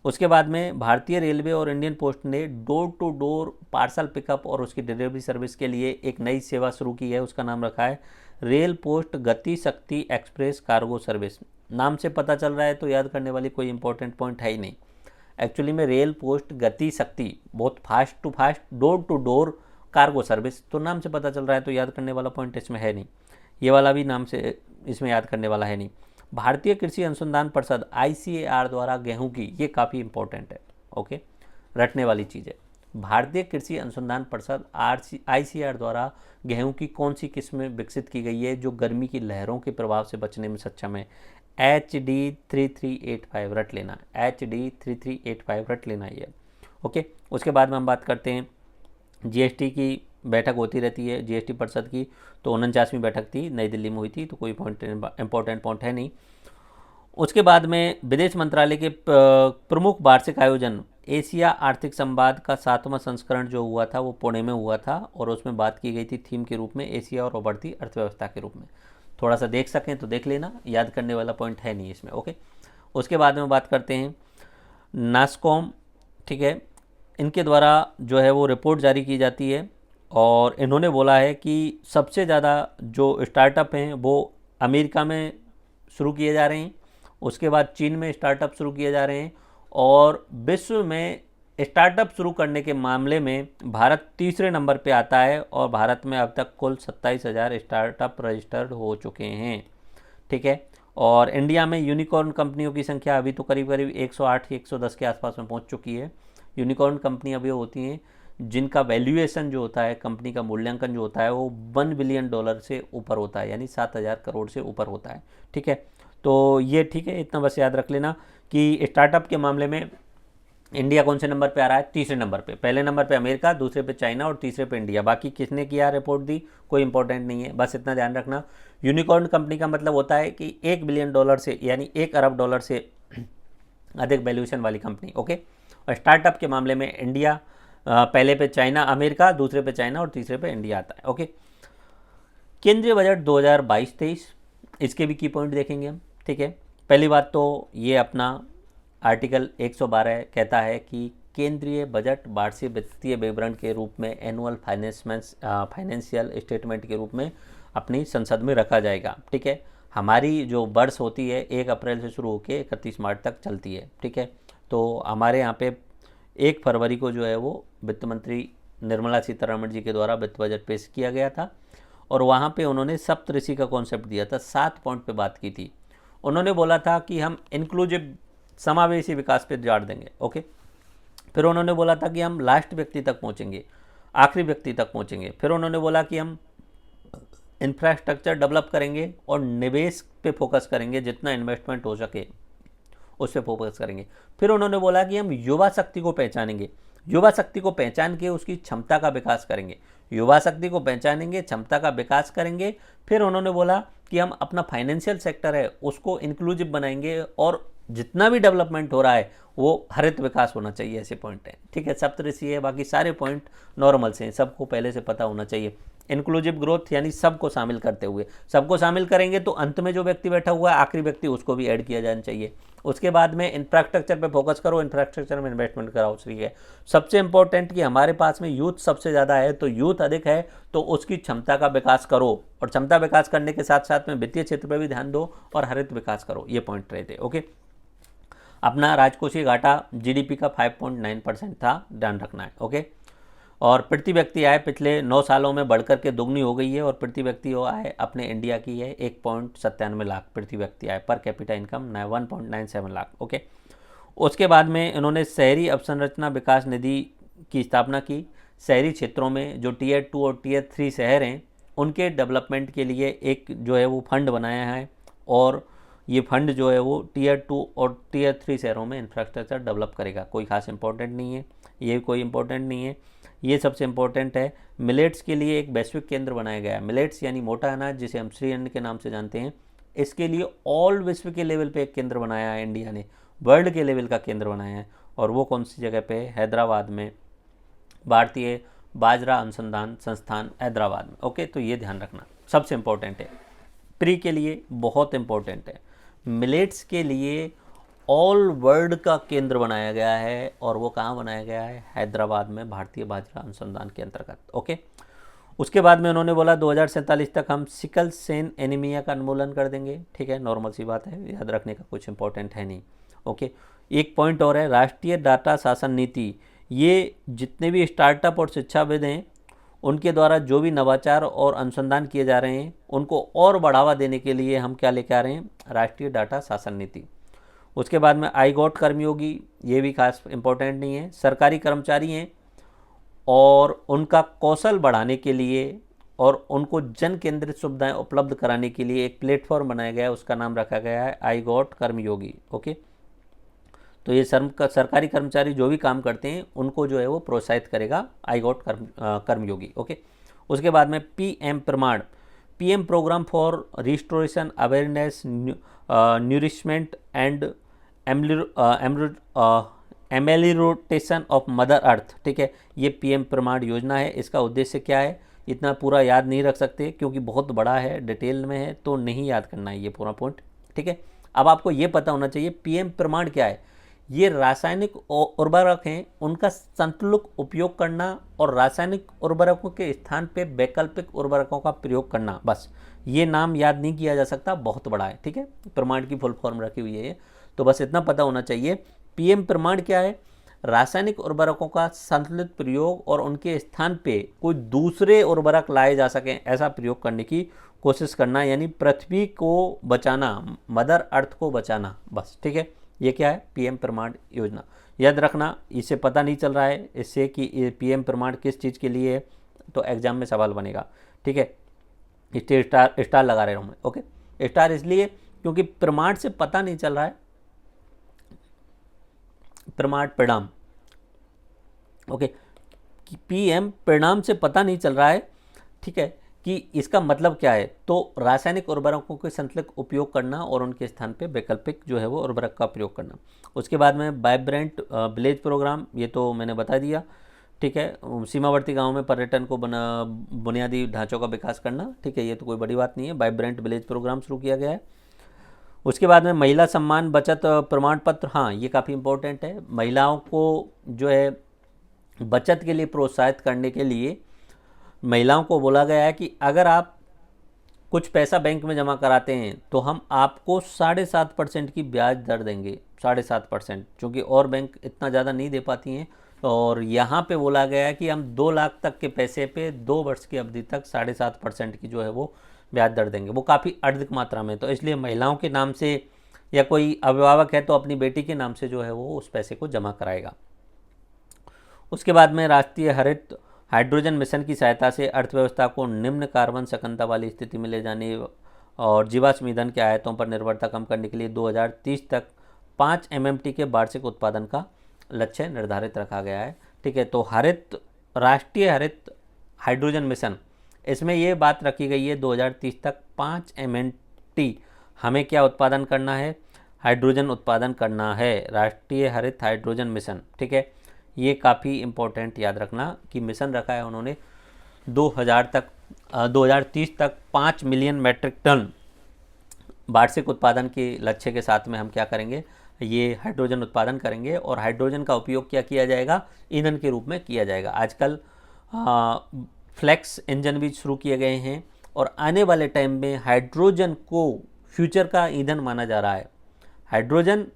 उसके बाद में भारतीय रेलवे और इंडियन पोस्ट ने door to door parcel pickup और उसकी डिलीवरी सर्विस के लिए एक नई सेवा शुरू की है, उसका नाम रखा है रेल पोस्ट गति शक्ति एक्सप्रेस कार्गो सर्विस। नाम से पता चल रहा है तो याद करने वाली कोई इंपॉर्टेंट पॉइंट है ही नहीं। एक्चुअली में रेल पोस्ट गति शक्ति, बहुत fast to fast, door to door cargo service, तो नाम से पता चल रहा है तो याद करने वाला पॉइंट इसमें है नहीं। ये वाला भी नाम से इसमें याद करने वाला है नहीं। भारतीय कृषि अनुसंधान परिषद ICAR द्वारा गेहूं की, ये काफ़ी इंपॉर्टेंट है, ओके, रटने वाली चीज़ है। भारतीय कृषि अनुसंधान परिषद ICAR द्वारा गेहूं की कौन सी किस्में विकसित की गई है जो गर्मी की लहरों के प्रभाव से बचने में सक्षम है? HD3385 रट लेना, HD3385 रट लेना ये, ओके। उसके बाद में हम बात करते हैं GST की बैठक होती रहती है GST परिषद की, तो 49वीं बैठक थी, नई दिल्ली में हुई थी, तो कोई पॉइंट इंपॉर्टेंट पॉइंट है नहीं। उसके बाद में विदेश मंत्रालय के प्रमुख वार्षिक आयोजन एशिया आर्थिक संवाद का 7वां संस्करण जो हुआ था वो पुणे में हुआ था और उसमें बात की गई थी थीम के रूप में एशिया और उभरती अर्थव्यवस्था के रूप में। थोड़ा सा देख सकें तो देख लेना, याद करने वाला पॉइंट है नहीं इसमें, ओके। उसके बाद में बात करते हैं नास्कॉम, ठीक है, इनके द्वारा जो है वो रिपोर्ट जारी की जाती है और इन्होंने बोला है कि सबसे ज़्यादा जो स्टार्टअप हैं वो अमेरिका में शुरू किए जा रहे हैं, उसके बाद चीन में स्टार्टअप शुरू किए जा रहे हैं और विश्व में स्टार्टअप शुरू करने के मामले में भारत तीसरे नंबर पे आता है और भारत में अब तक कुल 27,000 स्टार्टअप रजिस्टर्ड हो चुके हैं, ठीक है। और इंडिया में यूनिकॉर्न कंपनियों की संख्या अभी तो करीब करीब 108 या 110 के आसपास में पहुंच चुकी है। यूनिकॉर्न कंपनी अभी होती हैं जिनका वैल्यूएशन जो होता है, कंपनी का मूल्यांकन जो होता है वो $1 बिलियन से ऊपर होता है, यानी 7,000 करोड़ से ऊपर होता है, ठीक है। तो ये ठीक है, इतना बस याद रख लेना कि स्टार्टअप के मामले में इंडिया कौन से नंबर पे आ रहा है, तीसरे नंबर पे। पहले नंबर पे अमेरिका, दूसरे पे चाइना और तीसरे पे इंडिया। बाकी किसने किया रिपोर्ट दी कोई इंपॉर्टेंट नहीं है, बस इतना ध्यान रखना। यूनिकॉर्न कंपनी का मतलब होता है कि $1 बिलियन से यानी $1 अरब से अधिक वैल्यूएशन वाली कंपनी, ओके। और स्टार्टअप के मामले में इंडिया पहले पे चाइना, अमेरिका, दूसरे पे चाइना और तीसरे पे इंडिया आता है, ओके। केंद्रीय बजट 2022-23, इसके भी की पॉइंट देखेंगे हम, ठीक है। पहली बात तो ये अपना आर्टिकल 112 कहता है कि केंद्रीय बजट वार्षिक वित्तीय विवरण के रूप में एनुअल फाइनेंशियल स्टेटमेंट के रूप में अपनी संसद में रखा जाएगा, ठीक है। हमारी जो वर्ष होती है 1 अप्रैल से शुरू होकर 31 मार्च तक चलती है, ठीक है। तो हमारे यहाँ पे 1 फरवरी को जो है वो वित्त मंत्री निर्मला सीतारमण जी के द्वारा वित्त बजट पेश किया गया था और वहाँ पे उन्होंने सप्तऋषि का कॉन्सेप्ट दिया था, 7 पॉइंट पे बात की थी। उन्होंने बोला था कि हम इंक्लूसिव समावेशी विकास पे जोर देंगे, ओके। फिर उन्होंने बोला था कि हम लास्ट व्यक्ति तक पहुँचेंगे, आखिरी व्यक्ति तक पहुँचेंगे। फिर उन्होंने बोला कि हम इंफ्रास्ट्रक्चर डेवलप करेंगे और निवेश पे फोकस करेंगे, जितना इन्वेस्टमेंट हो सके उस पर फोकस करेंगे। फिर उन्होंने बोला कि हम युवा शक्ति को पहचानेंगे, युवा शक्ति को पहचान के उसकी क्षमता का विकास करेंगे, युवा शक्ति को पहचानेंगे, क्षमता का विकास करेंगे। फिर उन्होंने बोला कि हम अपना फाइनेंशियल सेक्टर है उसको इंक्लूसिव बनाएंगे और जितना भी डेवलपमेंट हो रहा है वो हरित विकास होना चाहिए, ऐसे पॉइंट है, ठीक है। सप्तऋषि है, बाकी सारे पॉइंट नॉर्मल से हैं, सबको पहले से पता होना चाहिए। इंक्लूसिव ग्रोथ यानी सबको शामिल करते हुए, सबको शामिल करेंगे तो अंत में जो व्यक्ति बैठा हुआ है आखिरी व्यक्ति उसको भी ऐड किया जाना चाहिए। उसके बाद में इंफ्रास्ट्रक्चर पे फोकस करो, इंफ्रास्ट्रक्चर में इन्वेस्टमेंट कराओ, ठीक है। सबसे इंपॉर्टेंट कि हमारे पास में यूथ सबसे ज़्यादा है, तो यूथ अधिक है तो उसकी क्षमता का विकास करो और क्षमता विकास करने के साथ साथ में वित्तीय क्षेत्र पर भी ध्यान दो और हरित विकास करो, ये पॉइंट रहे थे, ओके। अपना राजकोषीय घाटा जीडीपी का 5.9% था, ध्यान रखना है, ओके। और प्रति व्यक्ति आय पिछले 9 सालों में बढ़कर के दुगनी हो गई है और प्रति व्यक्ति आय अपने इंडिया की है 1.97 लाख प्रति व्यक्ति आय, per capita income 1.97 lakh, okay. उसके बाद में इन्होंने शहरी अवसंरचना विकास निधि की स्थापना की। शहरी क्षेत्रों में जो Tier 2 और Tier 3 शहर हैं उनके डेवलपमेंट के लिए एक जो है वो फंड बनाया है और ये फंड जो है वो Tier 2 और Tier 3 शहरों में इंफ्रास्ट्रक्चर डेवलप करेगा। कोई खास इंपॉर्टेंट नहीं है, ये कोई इंपॉर्टेंट नहीं है। ये सबसे इंपॉर्टेंट है, मिलेट्स के लिए एक वैश्विक केंद्र बनाया गया है। मिलेट्स यानी मोटा अनाज, जिसे हम श्री अन्न के नाम से जानते हैं, इसके लिए ऑल विश्व के लेवल पे एक केंद्र बनाया है इंडिया ने, वर्ल्ड के लेवल का केंद्र बनाया है। और वो कौन सी जगह पे है? हैदराबाद में, भारतीय बाजरा अनुसंधान संस्थान हैदराबाद में, ओके। तो ये ध्यान रखना सबसे इंपॉर्टेंट है, प्री के लिए बहुत इंपॉर्टेंट है। मिलेट्स के लिए ऑल वर्ल्ड का केंद्र बनाया गया है और वो कहाँ बनाया गया है? हैदराबाद में, भारतीय बाजरा अनुसंधान के अंतर्गत, ओके। उसके बाद में उन्होंने बोला 2047 तक हम सिकल सेल एनीमिया का उन्मूलन कर देंगे, ठीक है, नॉर्मल सी बात है, याद रखने का कुछ इंपॉर्टेंट है नहीं, ओके। एक पॉइंट और है, राष्ट्रीय डाटा शासन नीति। ये जितने भी स्टार्टअप और शिक्षाविद हैं उनके द्वारा जो भी नवाचार और अनुसंधान किए जा रहे हैं उनको और बढ़ावा देने के लिए हम क्या लेकर आ रहे हैं? राष्ट्रीय डाटा शासन नीति। उसके बाद में आई गॉट कर्मयोगी, ये भी खास इंपॉर्टेंट नहीं है। सरकारी कर्मचारी हैं और उनका कौशल बढ़ाने के लिए और उनको जन केंद्रित सुविधाएं उपलब्ध कराने के लिए एक प्लेटफॉर्म बनाया गया है, उसका नाम रखा गया है आई गॉट कर्मयोगी, ओके। तो ये सरकारी कर्मचारी जो भी काम करते हैं उनको जो है वो प्रोत्साहित करेगा आई गॉट कर्मयोगी, ओके। उसके बाद में PM Praman, PM programme for restoration awareness nourishment and amelioration of mother earth, ठीक है। ये PM प्रमाण योजना है। इसका उद्देश्य क्या है इतना पूरा याद नहीं रख सकते क्योंकि बहुत बड़ा है, डिटेल में है, तो नहीं याद करना है ये पूरा पॉइंट, ठीक है। अब आपको ये पता होना चाहिए PM प्रमाण क्या है। ये रासायनिक उर्वरक हैं, उनका संतुलित उपयोग करना और रासायनिक उर्वरकों के स्थान पे वैकल्पिक उर्वरकों का प्रयोग करना। बस ये नाम याद नहीं किया जा सकता, बहुत बड़ा है, ठीक है। प्रमाण की फुल फॉर्म रखी हुई है ये, तो बस इतना पता होना चाहिए। पीएम प्रमाण क्या है? रासायनिक उर्वरकों का संतुलित प्रयोग और उनके स्थान पे कोई दूसरे उर्वरक लाए जा सकें ऐसा प्रयोग करने की कोशिश करना, यानी पृथ्वी को बचाना, मदर अर्थ को बचाना, बस, ठीक है। ये क्या है? पीएम प्रमाण योजना। याद रखना, इसे पता नहीं चल रहा है इससे कि पीएम प्रमाण किस चीज़ के लिए है, तो एग्जाम में सवाल बनेगा, ठीक है। इसलिए स्टार लगा रहा हूँ मैं, ओके। स्टार इसलिए क्योंकि प्रमाण से पता नहीं चल रहा है, प्रमाण परिणाम, ओके, पीएम परिणाम से पता नहीं चल रहा है, ठीक है, कि इसका मतलब क्या है। तो रासायनिक उर्वरकों के संतुलित उपयोग करना और उनके स्थान पे वैकल्पिक जो है वो उर्वरक का प्रयोग करना। उसके बाद में वाइब्रेंट विलेज प्रोग्राम, ये तो मैंने बता दिया, ठीक है। सीमावर्ती गांव में पर्यटन को बुनियादी ढांचों का विकास करना, ठीक है, ये तो कोई बड़ी बात नहीं है। वाइब्रेंट विलेज प्रोग्राम शुरू किया गया है। उसके बाद में महिला सम्मान बचत प्रमाण पत्र, हाँ ये काफ़ी इंपॉर्टेंट है। महिलाओं को जो है बचत के लिए प्रोत्साहित करने के लिए महिलाओं को बोला गया है कि अगर आप कुछ पैसा बैंक में जमा कराते हैं तो हम आपको 7.5% की ब्याज दर देंगे, 7.5%, क्योंकि और बैंक इतना ज़्यादा नहीं दे पाती हैं। और यहाँ पे बोला गया है कि हम 2 लाख तक के पैसे पे 2 वर्ष की अवधि तक 7.5% की जो है वो ब्याज दर देंगे, वो काफ़ी अधिक मात्रा में। तो इसलिए महिलाओं के नाम से या कोई अभिभावक है तो अपनी बेटी के नाम से जो है वो उस पैसे को जमा कराएगा। उसके बाद में राष्ट्रीय हरित हाइड्रोजन मिशन की सहायता से अर्थव्यवस्था को निम्न कार्बन संकटता वाली स्थिति में ले जाने और जीवाश्म ईंधन के आयातों पर निर्भरता कम करने के लिए 2030 तक 5 MMT के वार्षिक उत्पादन का लक्ष्य निर्धारित रखा गया है, ठीक है। तो राष्ट्रीय हरित हाइड्रोजन मिशन, इसमें ये बात रखी गई है 2030 तक 5 MMT हमें क्या उत्पादन करना है? हाइड्रोजन उत्पादन करना है, राष्ट्रीय हरित हाइड्रोजन मिशन, ठीक है। ये काफ़ी इम्पोर्टेंट याद रखना कि मिशन रखा है उन्होंने 2030 तक 5 मिलियन मेट्रिक टन वार्षिक उत्पादन के लक्ष्य के साथ में हम क्या करेंगे? ये हाइड्रोजन उत्पादन करेंगे और हाइड्रोजन का उपयोग क्या किया जाएगा? ईंधन के रूप में किया जाएगा। आजकल फ्लेक्स इंजन भी शुरू किए गए हैं और आने वाले टाइम में हाइड्रोजन को फ्यूचर का ईंधन माना जा रहा है। हाइड्रोजन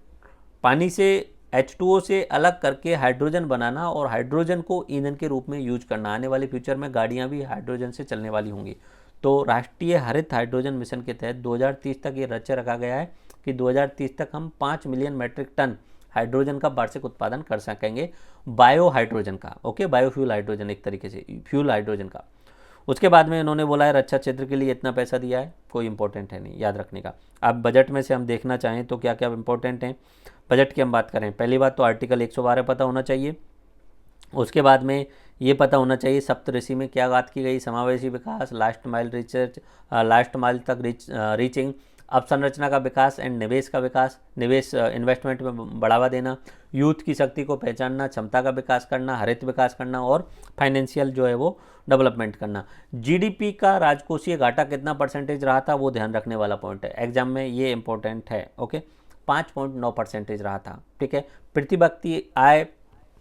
पानी से H2O से अलग करके हाइड्रोजन बनाना और हाइड्रोजन को ईंधन के रूप में यूज करना, आने वाले फ्यूचर में गाड़ियां भी हाइड्रोजन से चलने वाली होंगी। तो राष्ट्रीय हरित हाइड्रोजन मिशन के तहत 2030 तक ये लक्ष्य रखा गया है कि 2030 तक हम 5 मिलियन मेट्रिक टन हाइड्रोजन का वार्षिक उत्पादन कर सकेंगे, बायो हाइड्रोजन का, ओके, बायोफ्यूल हाइड्रोजन, एक तरीके से फ्यूल हाइड्रोजन का। उसके बाद में इन्होंने बोला है रक्षा क्षेत्र के लिए इतना पैसा दिया है, कोई इंपॉर्टेंट है नहीं, याद रखने का। अब बजट में से हम देखना चाहें तो क्या क्या इंपॉर्टेंट हैं बजट की हम बात करें। पहली बात तो आर्टिकल 112 पता होना चाहिए। उसके बाद में ये पता होना चाहिए सप्तऋषि में क्या बात की गई, समावेशी विकास, last mile research, last mile तक रीचिंग, अवसंरचना का विकास एंड निवेश का विकास, निवेश इन्वेस्टमेंट में बढ़ावा देना, यूथ की शक्ति को पहचानना, क्षमता का विकास करना, हरित विकास करना और फाइनेंशियल जो है वो डेवलपमेंट करना। जीडीपी का राजकोषीय घाटा कितना परसेंटेज रहा था वो ध्यान रखने वाला पॉइंट है, एग्जाम में ये इंपॉर्टेंट है, ओके। 5.9% रहा था, ठीक है। प्रतिव्यक्ति आय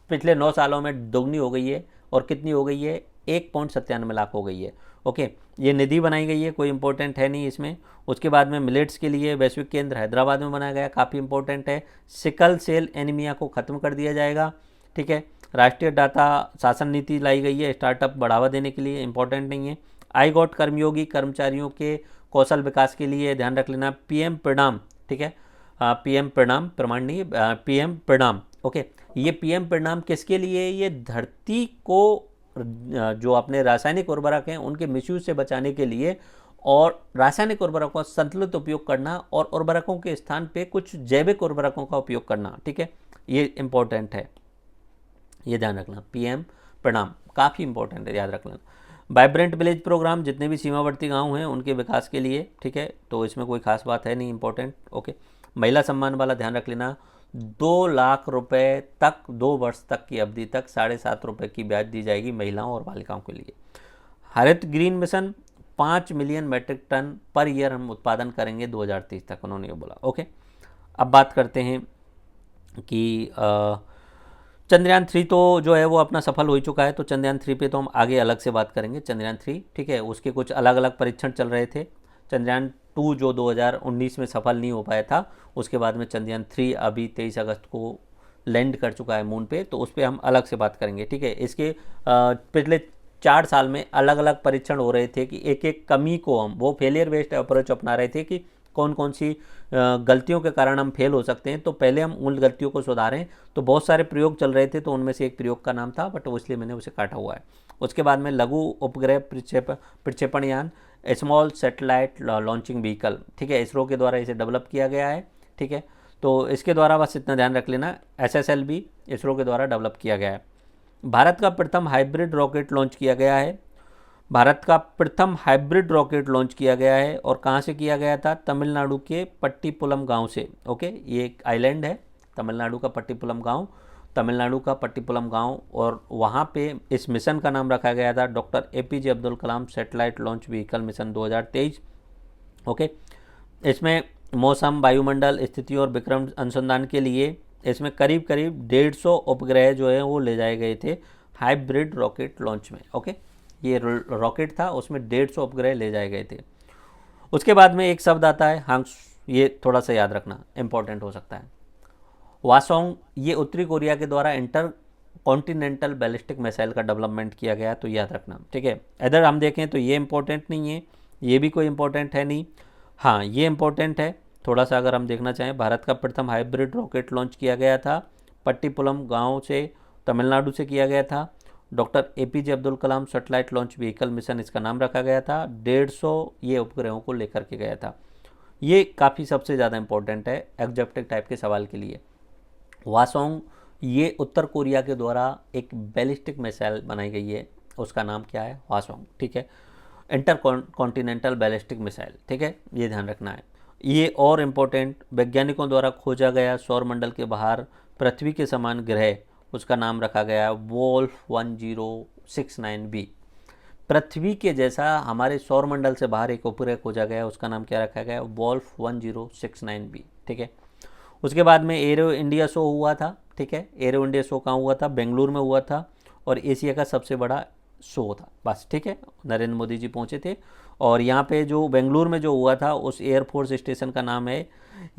पिछले 9 सालों में दोगुनी हो गई है और कितनी हो गई है? 1.97 लाख हो गई है, ओके। ये निधि बनाई गई है, कोई इंपॉर्टेंट है नहीं इसमें। उसके बाद में मिलेट्स के लिए वैश्विक केंद्र हैदराबाद में बनाया गया, काफ़ी इंपॉर्टेंट है। सिकल सेल एनीमिया को ख़त्म कर दिया जाएगा, ठीक है। राष्ट्रीय डाटा शासन नीति लाई गई है स्टार्टअप बढ़ावा देने के लिए, इंपॉर्टेंट नहीं है। आई गॉट कर्मयोगी कर्मचारियों के कौशल विकास के लिए ध्यान रख लेना। पीएम परिणाम, ठीक है, पीएम परिणाम, प्रमाण नहीं, पीएम परिणाम, ओके। ये पीएम परिणाम किसके लिए? ये धरती को जो अपने रासायनिक उर्वरक हैं उनके मिसयूज से बचाने के लिए और रासायनिक उर्वरकों का संतुलित उपयोग करना और उर्वरकों के स्थान पे कुछ जैविक उर्वरकों का उपयोग करना, ठीक है। ये इंपॉर्टेंट है, ये ध्यान रखना। पीएम परिणाम काफ़ी इंपॉर्टेंट है, याद रख लेना। वाइब्रेंट विलेज प्रोग्राम, जितने भी सीमावर्ती गांव हैं उनके विकास के लिए, ठीक है, तो इसमें कोई खास बात है नहीं, इंपॉर्टेंट, ओके। महिला सम्मान वाला ध्यान रख लेना। 2 लाख रुपए तक 2 वर्ष तक की अवधि तक 7.5 रुपये की ब्याज दी जाएगी महिलाओं और बालिकाओं के लिए। हरित green mission 5 million metric tonne per year हम उत्पादन करेंगे 2030 तक, उन्होंने ये बोला, ओके। अब बात करते हैं कि चंद्रयान 3 तो जो है वो अपना सफल हो ही चुका है, तो चंद्रयान 3 पे तो हम आगे अलग से बात करेंगे। चंद्रयान 3 ठीक है, उसके कुछ अलग अलग परीक्षण चल रहे थे। चंद्रयान 2 जो 2019 में सफल नहीं हो पाया था, उसके बाद में चंद्रयान 3 अभी 23 अगस्त को लैंड कर चुका है मून पे, तो उस पर हम अलग से बात करेंगे। ठीक है, इसके पिछले 4 साल में अलग अलग परीक्षण हो रहे थे कि एक एक कमी को हम वो फेलियर बेस्ड अप्रोच अपना रहे थे कि कौन कौन सी गलतियों के कारण हम फेल हो सकते हैं, तो पहले हम उन गलतियों को सुधारें। तो बहुत सारे प्रयोग चल रहे थे, तो उनमें से एक प्रयोग का नाम था, बट वो इसलिए मैंने उसे काटा हुआ है। उसके बाद में लघु उपग्रह प्रक्षेपण यान, स्मॉल सैटेलाइट लॉन्चिंग व्हीकल, ठीक है, इसरो के द्वारा इसे डेवलप किया गया है। ठीक है, तो इसके द्वारा बस इतना ध्यान रख लेना, SSLV इसरो के द्वारा डेवलप किया गया है। भारत का प्रथम हाइब्रिड रॉकेट लॉन्च किया गया है। भारत का प्रथम हाइब्रिड रॉकेट लॉन्च किया गया है, और कहाँ से किया गया था? तमिलनाडु के पट्टीपुलम गांव से। ओके, ये एक आइलैंड है, तमिलनाडु का पट्टीपुलम गांव, तमिलनाडु का पट्टीपुलम गांव, और वहाँ पे इस मिशन का नाम रखा गया था doctor APJ Abdul Kalam satellite launch vehicle mission 2023। Okay, इसमें मौसम, वायुमंडल स्थिति और विक्रम अनुसंधान के लिए इसमें करीब करीब 150 उपग्रह जो है वो ले जाए गए थे हाइब्रिड रॉकेट लॉन्च में। ओके, ये रॉकेट था, उसमें 150 उपग्रह ले जाए गए थे। उसके बाद में एक शब्द आता है हांग्स, ये थोड़ा सा याद रखना, इंपॉर्टेंट हो सकता है। वासोंग, ये उत्तरी कोरिया के द्वारा इंटर कॉन्टिनेंटल बैलिस्टिक मिसाइल का डेवलपमेंट किया गया, तो याद रखना। ठीक है, अदर हम देखें तो ये इंपॉर्टेंट नहीं है, ये भी कोई इंपॉर्टेंट है नहीं। हाँ, ये इंपॉर्टेंट है थोड़ा सा, अगर हम देखना चाहें। भारत का प्रथम हाइब्रिड रॉकेट लॉन्च किया गया था पट्टीपुलम गांव से, तमिलनाडु से किया गया था। Doctor APJ Abdul Kalam satellite launch vehicle mission इसका नाम रखा गया था। 150 ये उपग्रहों को लेकर के गया था। ये काफ़ी सबसे ज़्यादा इंपॉर्टेंट है एग्जेक्टिव टाइप के सवाल के लिए। वासोंग, ये उत्तर कोरिया के द्वारा एक बैलिस्टिक मिसाइल बनाई गई है, उसका नाम क्या है? वासोंग। ठीक है, इंटर कॉन्टिनेंटल बैलिस्टिक मिसाइल। ठीक है, ये ध्यान रखना है। ये और इम्पोर्टेंट, वैज्ञानिकों द्वारा खोजा गया सौरमंडल के बाहर पृथ्वी के समान ग्रह, उसका नाम रखा गया वोल्फ 1069b। पृथ्वी के जैसा हमारे सौरमंडल से बाहर एक उपग्रह खोजा गया, उसका नाम क्या रखा गया? Wolff 1069b। ठीक है, उसके बाद में एरो इंडिया शो हुआ था। ठीक है, एरो इंडिया शो कहाँ हुआ था? बेंगलुरु में हुआ था, और एशिया का सबसे बड़ा शो था बस। ठीक है, नरेंद्र मोदी जी पहुँचे थे, और यहाँ पे जो बेंगलुरु में जो हुआ था उस एयरफोर्स स्टेशन का नाम है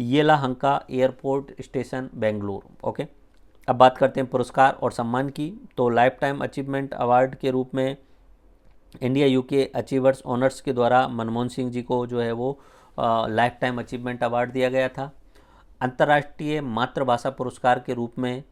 Yelahanka airport station Bengaluru. Okay, अब बात करते हैं पुरस्कार और सम्मान की। तो लाइफ टाइम अचीवमेंट अवार्ड के रूप में इंडिया UK अचीवर्स ऑनर्स के द्वारा मनमोहन सिंह जी को जो है वो लाइफ टाइम अचीवमेंट अवार्ड दिया गया था। अंतर्राष्ट्रीय मातृभाषा पुरस्कार के रूप में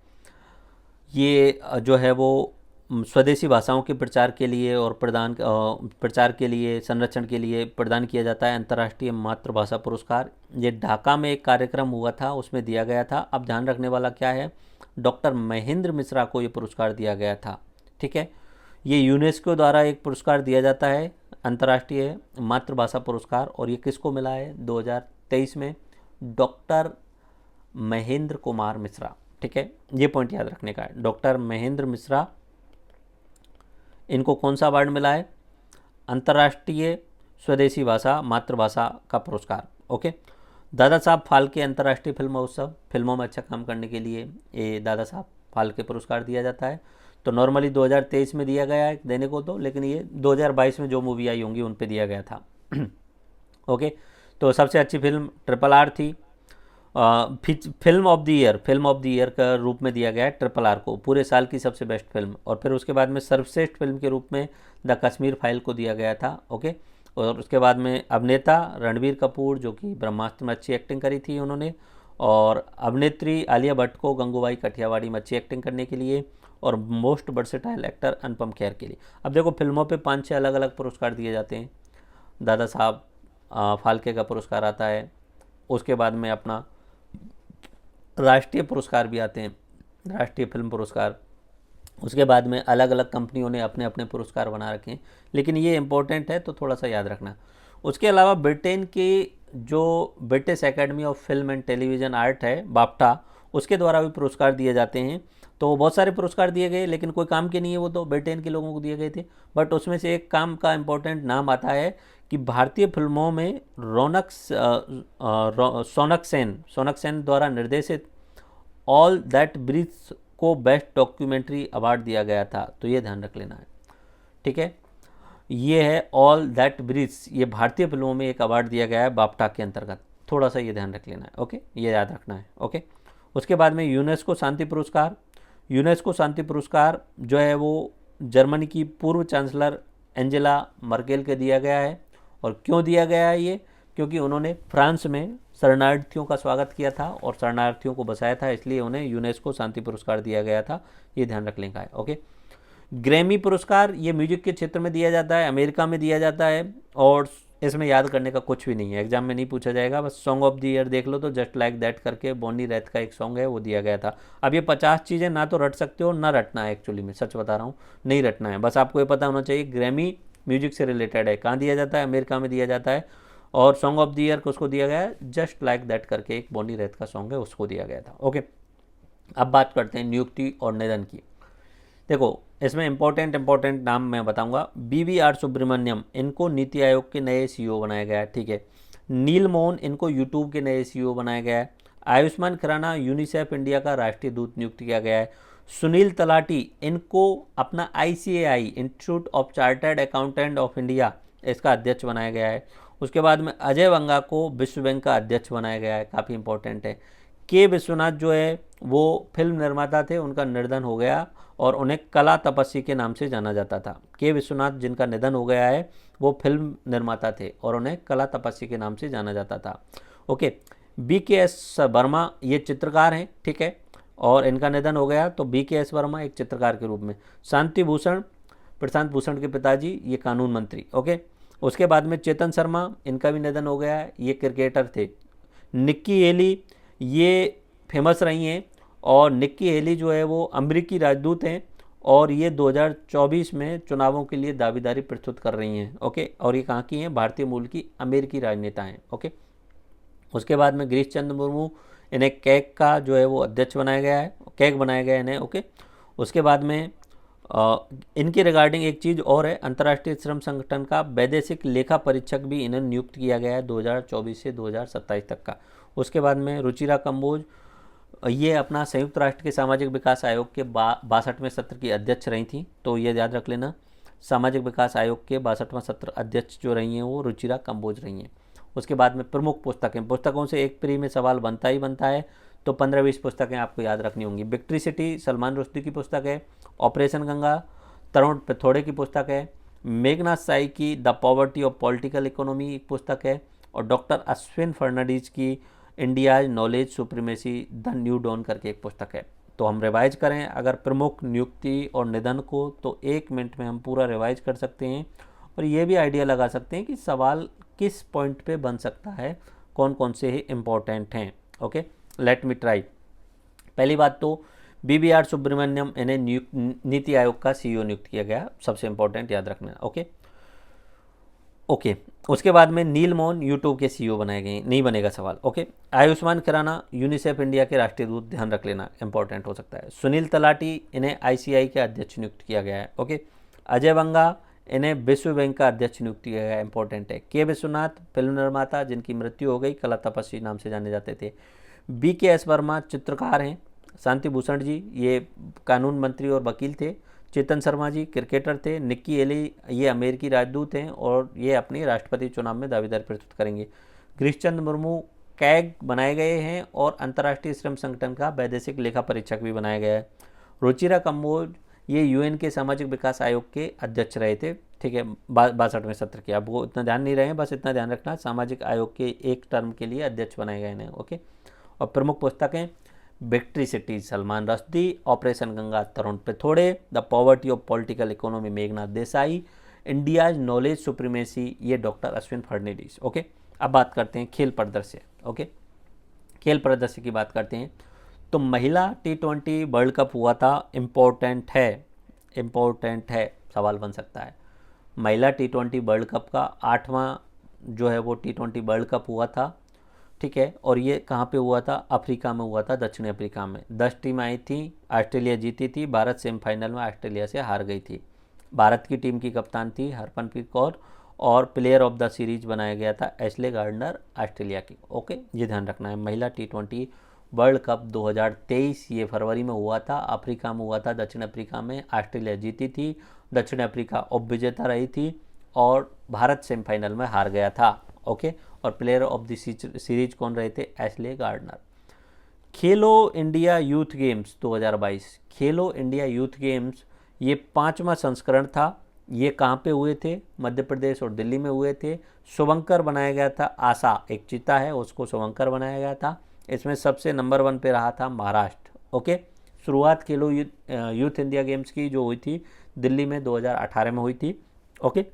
ये जो है वो स्वदेशी भाषाओं के प्रचार के लिए और प्रचार के लिए, संरक्षण के लिए प्रदान किया जाता है अंतर्राष्ट्रीय मातृभाषा पुरस्कार। ये ढाका में एक कार्यक्रम हुआ था, उसमें दिया गया था। अब ध्यान रखने वाला क्या है? डॉक्टर महेंद्र मिश्रा को ये पुरस्कार दिया गया था। ठीक है, ये यूनेस्को द्वारा एक पुरस्कार दिया जाता है, अंतर्राष्ट्रीय मातृभाषा पुरस्कार, और ये किसको मिला है? 2023 में डॉक्टर महेंद्र कुमार मिश्रा। ठीक है, ये पॉइंट याद रखने का है, डॉक्टर महेंद्र मिश्रा, इनको कौन सा अवार्ड मिला है? अंतर्राष्ट्रीय स्वदेशी भाषा मातृभाषा का पुरस्कार। ओके, दादा साहब फाल्के अंतर्राष्ट्रीय फिल्म महोत्सव, फिल्मों में अच्छा काम करने के लिए ये दादा साहब फाल्के पुरस्कार दिया जाता है। तो नॉर्मली 2023 में दिया गया है देने को, तो लेकिन ये 2022 में जो मूवी आई होंगी उन पे दिया गया था। ओके, तो सबसे अच्छी फिल्म RRR थी। फिल्म ऑफ द ईयर का रूप में दिया गया है RRR को, पूरे साल की सबसे बेस्ट फिल्म। और फिर उसके बाद में सर्वश्रेष्ठ फिल्म के रूप में द कश्मीर फाइल को दिया गया था। ओके, और उसके बाद में अभिनेता रणबीर कपूर, जो कि ब्रह्मास्त्र में अच्छी एक्टिंग करी थी उन्होंने, और अभिनेत्री आलिया भट्ट को गंगूबाई काठियावाड़ी में अच्छी एक्टिंग करने के लिए, और most versatile actor Anupam Kher के लिए। अब देखो, फिल्मों पे 5-6 अलग अलग पुरस्कार दिए जाते हैं। दादा साहब फाल्के का पुरस्कार आता है, उसके बाद में अपना राष्ट्रीय पुरस्कार भी आते हैं, राष्ट्रीय फिल्म पुरस्कार। उसके बाद में अलग अलग कंपनियों ने अपने अपने पुरस्कार बना रखे हैं, लेकिन ये इंपॉर्टेंट है तो थोड़ा सा याद रखना। उसके अलावा ब्रिटेन की जो British academy of film and television art है, बाफ्टा, उसके द्वारा भी पुरस्कार दिए जाते हैं। तो बहुत सारे पुरस्कार दिए गए, लेकिन कोई काम के नहीं है, वो तो ब्रिटेन के लोगों को दिए गए थे। बट उसमें से एक काम का इम्पोर्टेंट नाम आता है कि भारतीय फिल्मों में सोनक सेन द्वारा निर्देशित ऑल दैट ब्रीथ्स को बेस्ट डॉक्यूमेंट्री अवार्ड दिया गया था, तो ये ध्यान रख लेना है, ठीक है। ये है ऑल दैट ब्रीथ्स, ये भारतीय फिल्मों में एक अवार्ड दिया गया है बाफ्टा के अंतर्गत, थोड़ा सा ये ध्यान रख लेना है, ओके, ये याद रखना है, ओके। उसके बाद में यूनेस्को शांति पुरस्कार, यूनेस्को शांति पुरस्कार जो है वो जर्मनी की पूर्व चांसलर एंजेला मर्केल के दिया गया है। और क्यों दिया गया है ये, क्योंकि उन्होंने फ्रांस में शरणार्थियों का स्वागत किया था और शरणार्थियों को बसाया था, इसलिए उन्हें यूनेस्को शांति पुरस्कार दिया गया था, ये ध्यान रख लेंगे, ओके। ग्रैमी पुरस्कार ये म्यूजिक के क्षेत्र में दिया जाता है, अमेरिका में दिया जाता है, और इसमें याद करने का कुछ भी नहीं है, एग्जाम में नहीं पूछा जाएगा, बस सॉन्ग ऑफ द ईयर देख लो तो जस्ट लाइक दैट करके बॉनी रैथ का एक सॉन्ग है वो दिया गया था। अब ये 50 चीज़ें ना तो रट सकते हो ना रटना है, एक्चुअली में सच बता रहा हूँ, नहीं रटना है, बस आपको ये पता होना चाहिए ग्रैमी म्यूजिक से रिलेटेड है, कहाँ दिया जाता है, अमेरिका में दिया जाता है, और सॉन्ग ऑफ द ईयर को उसको दिया गया है जस्ट लाइक दैट करके एक बॉनी रैथ का सॉन्ग है उसको दिया गया था, ओके। अब बात करते हैं नियुक्ति और निधन की। देखो इसमें इंपॉर्टेंट नाम मैं बताऊंगा। BVR सुब्रमण्यम, इनको नीति आयोग के नए CEO बनाया गया है, ठीक है। नील मोहन, इनको यूट्यूब के नए CEO बनाया गया है। आयुष्मान खुराना, यूनिसेफ इंडिया का राष्ट्रीय दूत नियुक्त किया गया है। सुनील तलाटी, इनको अपना ICAI institute of chartered accountant of India इसका अध्यक्ष बनाया गया है। उसके बाद में अजय बंगा को विश्व बैंक का अध्यक्ष बनाया गया है, काफ़ी इंपॉर्टेंट है। के विश्वनाथ जो है वो फिल्म निर्माता थे, उनका निधन हो गया और उन्हें कला तपस्वी के नाम से जाना जाता था। के विश्वनाथ जिनका निधन हो गया है वो फिल्म निर्माता थे और उन्हें कला तपस्वी के नाम से जाना जाता था, ओके। BKS वर्मा ये चित्रकार हैं, ठीक है, और इनका निधन हो गया, तो BKS वर्मा एक चित्रकार के रूप में। शांति भूषण, प्रशांत भूषण के पिताजी, ये कानून मंत्री, ओके। उसके बाद में चेतन शर्मा, इनका भी निधन हो गया है, ये क्रिकेटर थे। निक्की हेली, ये फेमस रही हैं, और निक्की हेली जो है वो अमेरिकी राजदूत हैं और ये 2024 में चुनावों के लिए दावेदारी प्रस्तुत कर रही हैं, ओके। और ये कहाँ की हैं, भारतीय मूल की अमेरिकी राजनेता हैं, ओके। उसके बाद में गिरीश चंद्र मुर्मू, इन्हें कैग का जो है वो अध्यक्ष बनाया गया है, कैग बनाया गया है इन्हें, ओके। उसके बाद में इनके रिगार्डिंग एक चीज़ और है, अंतर्राष्ट्रीय श्रम संगठन का वैदेशिक लेखा परीक्षक भी इन्हें नियुक्त किया गया है 2024 से 2027 तक का। उसके बाद में रुचिरा कंबोज, ये अपना संयुक्त राष्ट्र के सामाजिक विकास आयोग के 62वें सत्र की अध्यक्ष रही थी, तो ये याद रख लेना, सामाजिक विकास आयोग के 62वां सत्र अध्यक्ष जो रही हैं वो रुचिरा कंबोज रही हैं। उसके बाद में प्रमुख पुस्तकें, पुस्तकों से एक प्री में सवाल बनता ही बनता है, तो 15-20 पुस्तकें आपको याद रखनी होंगी। विक्ट्री सिटी सलमान रुश्दी की पुस्तक है। ऑपरेशन गंगा तरुण पिथौड़े की पुस्तक है। मेघनाथ साई की the poverty of political economy एक पुस्तक है, और डॉक्टर अश्विन फर्नांडीज की India's knowledge supremacy the new dawn करके एक पुस्तक है। तो हम रिवाइज करें अगर प्रमुख नियुक्ति और निधन को, तो 1 मिनट में हम पूरा रिवाइज कर सकते हैं, और ये भी आइडिया लगा सकते हैं कि सवाल किस पॉइंट पे बन सकता है, कौन कौन से ही इम्पोर्टेंट हैं, ओके। Let me try. पहली बात तो BVR सुब्रमण्यम, इन्हें नीति आयोग का CEO नियुक्त किया गया, सबसे इंपॉर्टेंट याद रखना, ओके ओके। उसके बाद में नील मोहन यूट्यूब के CEO बनाए गए, नहीं बनेगा सवाल, okay. Ayushmann Khurrana UNICEF India के राष्ट्रीय दूत, ध्यान रख लेना, इंपॉर्टेंट हो सकता है। सुनील तलाटी, इन्हें ICAI के अध्यक्ष नियुक्त किया गया है, ओके। अजय बंगा, इन्हें विश्व बैंक का अध्यक्ष नियुक्त किया गया है, इंपॉर्टेंट है। के विश्वनाथ, फिल्म निर्माता जिनकी मृत्यु हो गई, कला तपस्वी नाम से जाने जाते थे। BKS वर्मा चित्रकार हैं। शांति भूषण जी ये कानून मंत्री और वकील थे। चेतन शर्मा जी क्रिकेटर थे। निक्की हेली ये अमेरिकी राजदूत हैं और ये अपने राष्ट्रपति चुनाव में दावेदारी प्रस्तुत करेंगे। गिरीश चंद्र मुर्मू कैग बनाए गए हैं और अंतर्राष्ट्रीय श्रम संगठन का वैदेशिक लेखा परीक्षक भी बनाया गया है। रुचिरा कंबोज ये UN के सामाजिक विकास आयोग के अध्यक्ष रहे थे, ठीक है, 62वें सत्र के। अब वो इतना ध्यान नहीं रहे हैं, बस इतना ध्यान रखना सामाजिक आयोग के एक टर्म के लिए अध्यक्ष बनाए गए हैं, ओके। और प्रमुख पुस्तकें victory city Salman Rushdie, operation Ganga Tarun Pithode, the poverty of political economy Meghnath Desai, India's knowledge supremacy ये डॉक्टर अश्विन फर्नांडीज, ओके। अब बात करते हैं खेल प्रदर्शन, ओके। खेल प्रदर्शन की बात करते हैं तो महिला T20 वर्ल्ड कप हुआ था, इम्पोर्टेंट है, सवाल बन सकता है। महिला T20 वर्ल्ड कप का 8वां जो है वो T20 वर्ल्ड कप हुआ था, ठीक है, और ये कहाँ पे हुआ था, अफ्रीका में हुआ था, दक्षिण अफ्रीका में। 10 टीम आई थी, ऑस्ट्रेलिया जीती थी, भारत सेमीफाइनल में ऑस्ट्रेलिया से हार गई थी। भारत की टीम की कप्तान थी हरमनप्रीत कौर और प्लेयर ऑफ द सीरीज बनाया गया था एशले गार्डनर ऑस्ट्रेलिया की, ओके। ये ध्यान रखना है, महिला T20 वर्ल्ड कप 2023 ये फरवरी में हुआ था, अफ्रीका में हुआ था, दक्षिण अफ्रीका में। ऑस्ट्रेलिया जीती थी, दक्षिण अफ्रीका उप विजेता रही थी और भारत सेमीफाइनल में हार गया था। ओके, और प्लेयर ऑफ द सीरीज कौन रहे थे? Ashleigh Gardner. खेलो इंडिया यूथ गेम्स 2022, खेलो इंडिया यूथ गेम्स ये 5वां संस्करण था। ये कहाँ पे हुए थे? मध्य प्रदेश और दिल्ली में हुए थे। शुभंकर बनाया गया था, आशा एक चीता है उसको शुभंकर बनाया गया था। इसमें सबसे नंबर 1 पे रहा था महाराष्ट्र। ओके, शुरुआत खेलो यूथ इंडिया गेम्स की जो हुई थी दिल्ली में 2018 में हुई थी। ओके,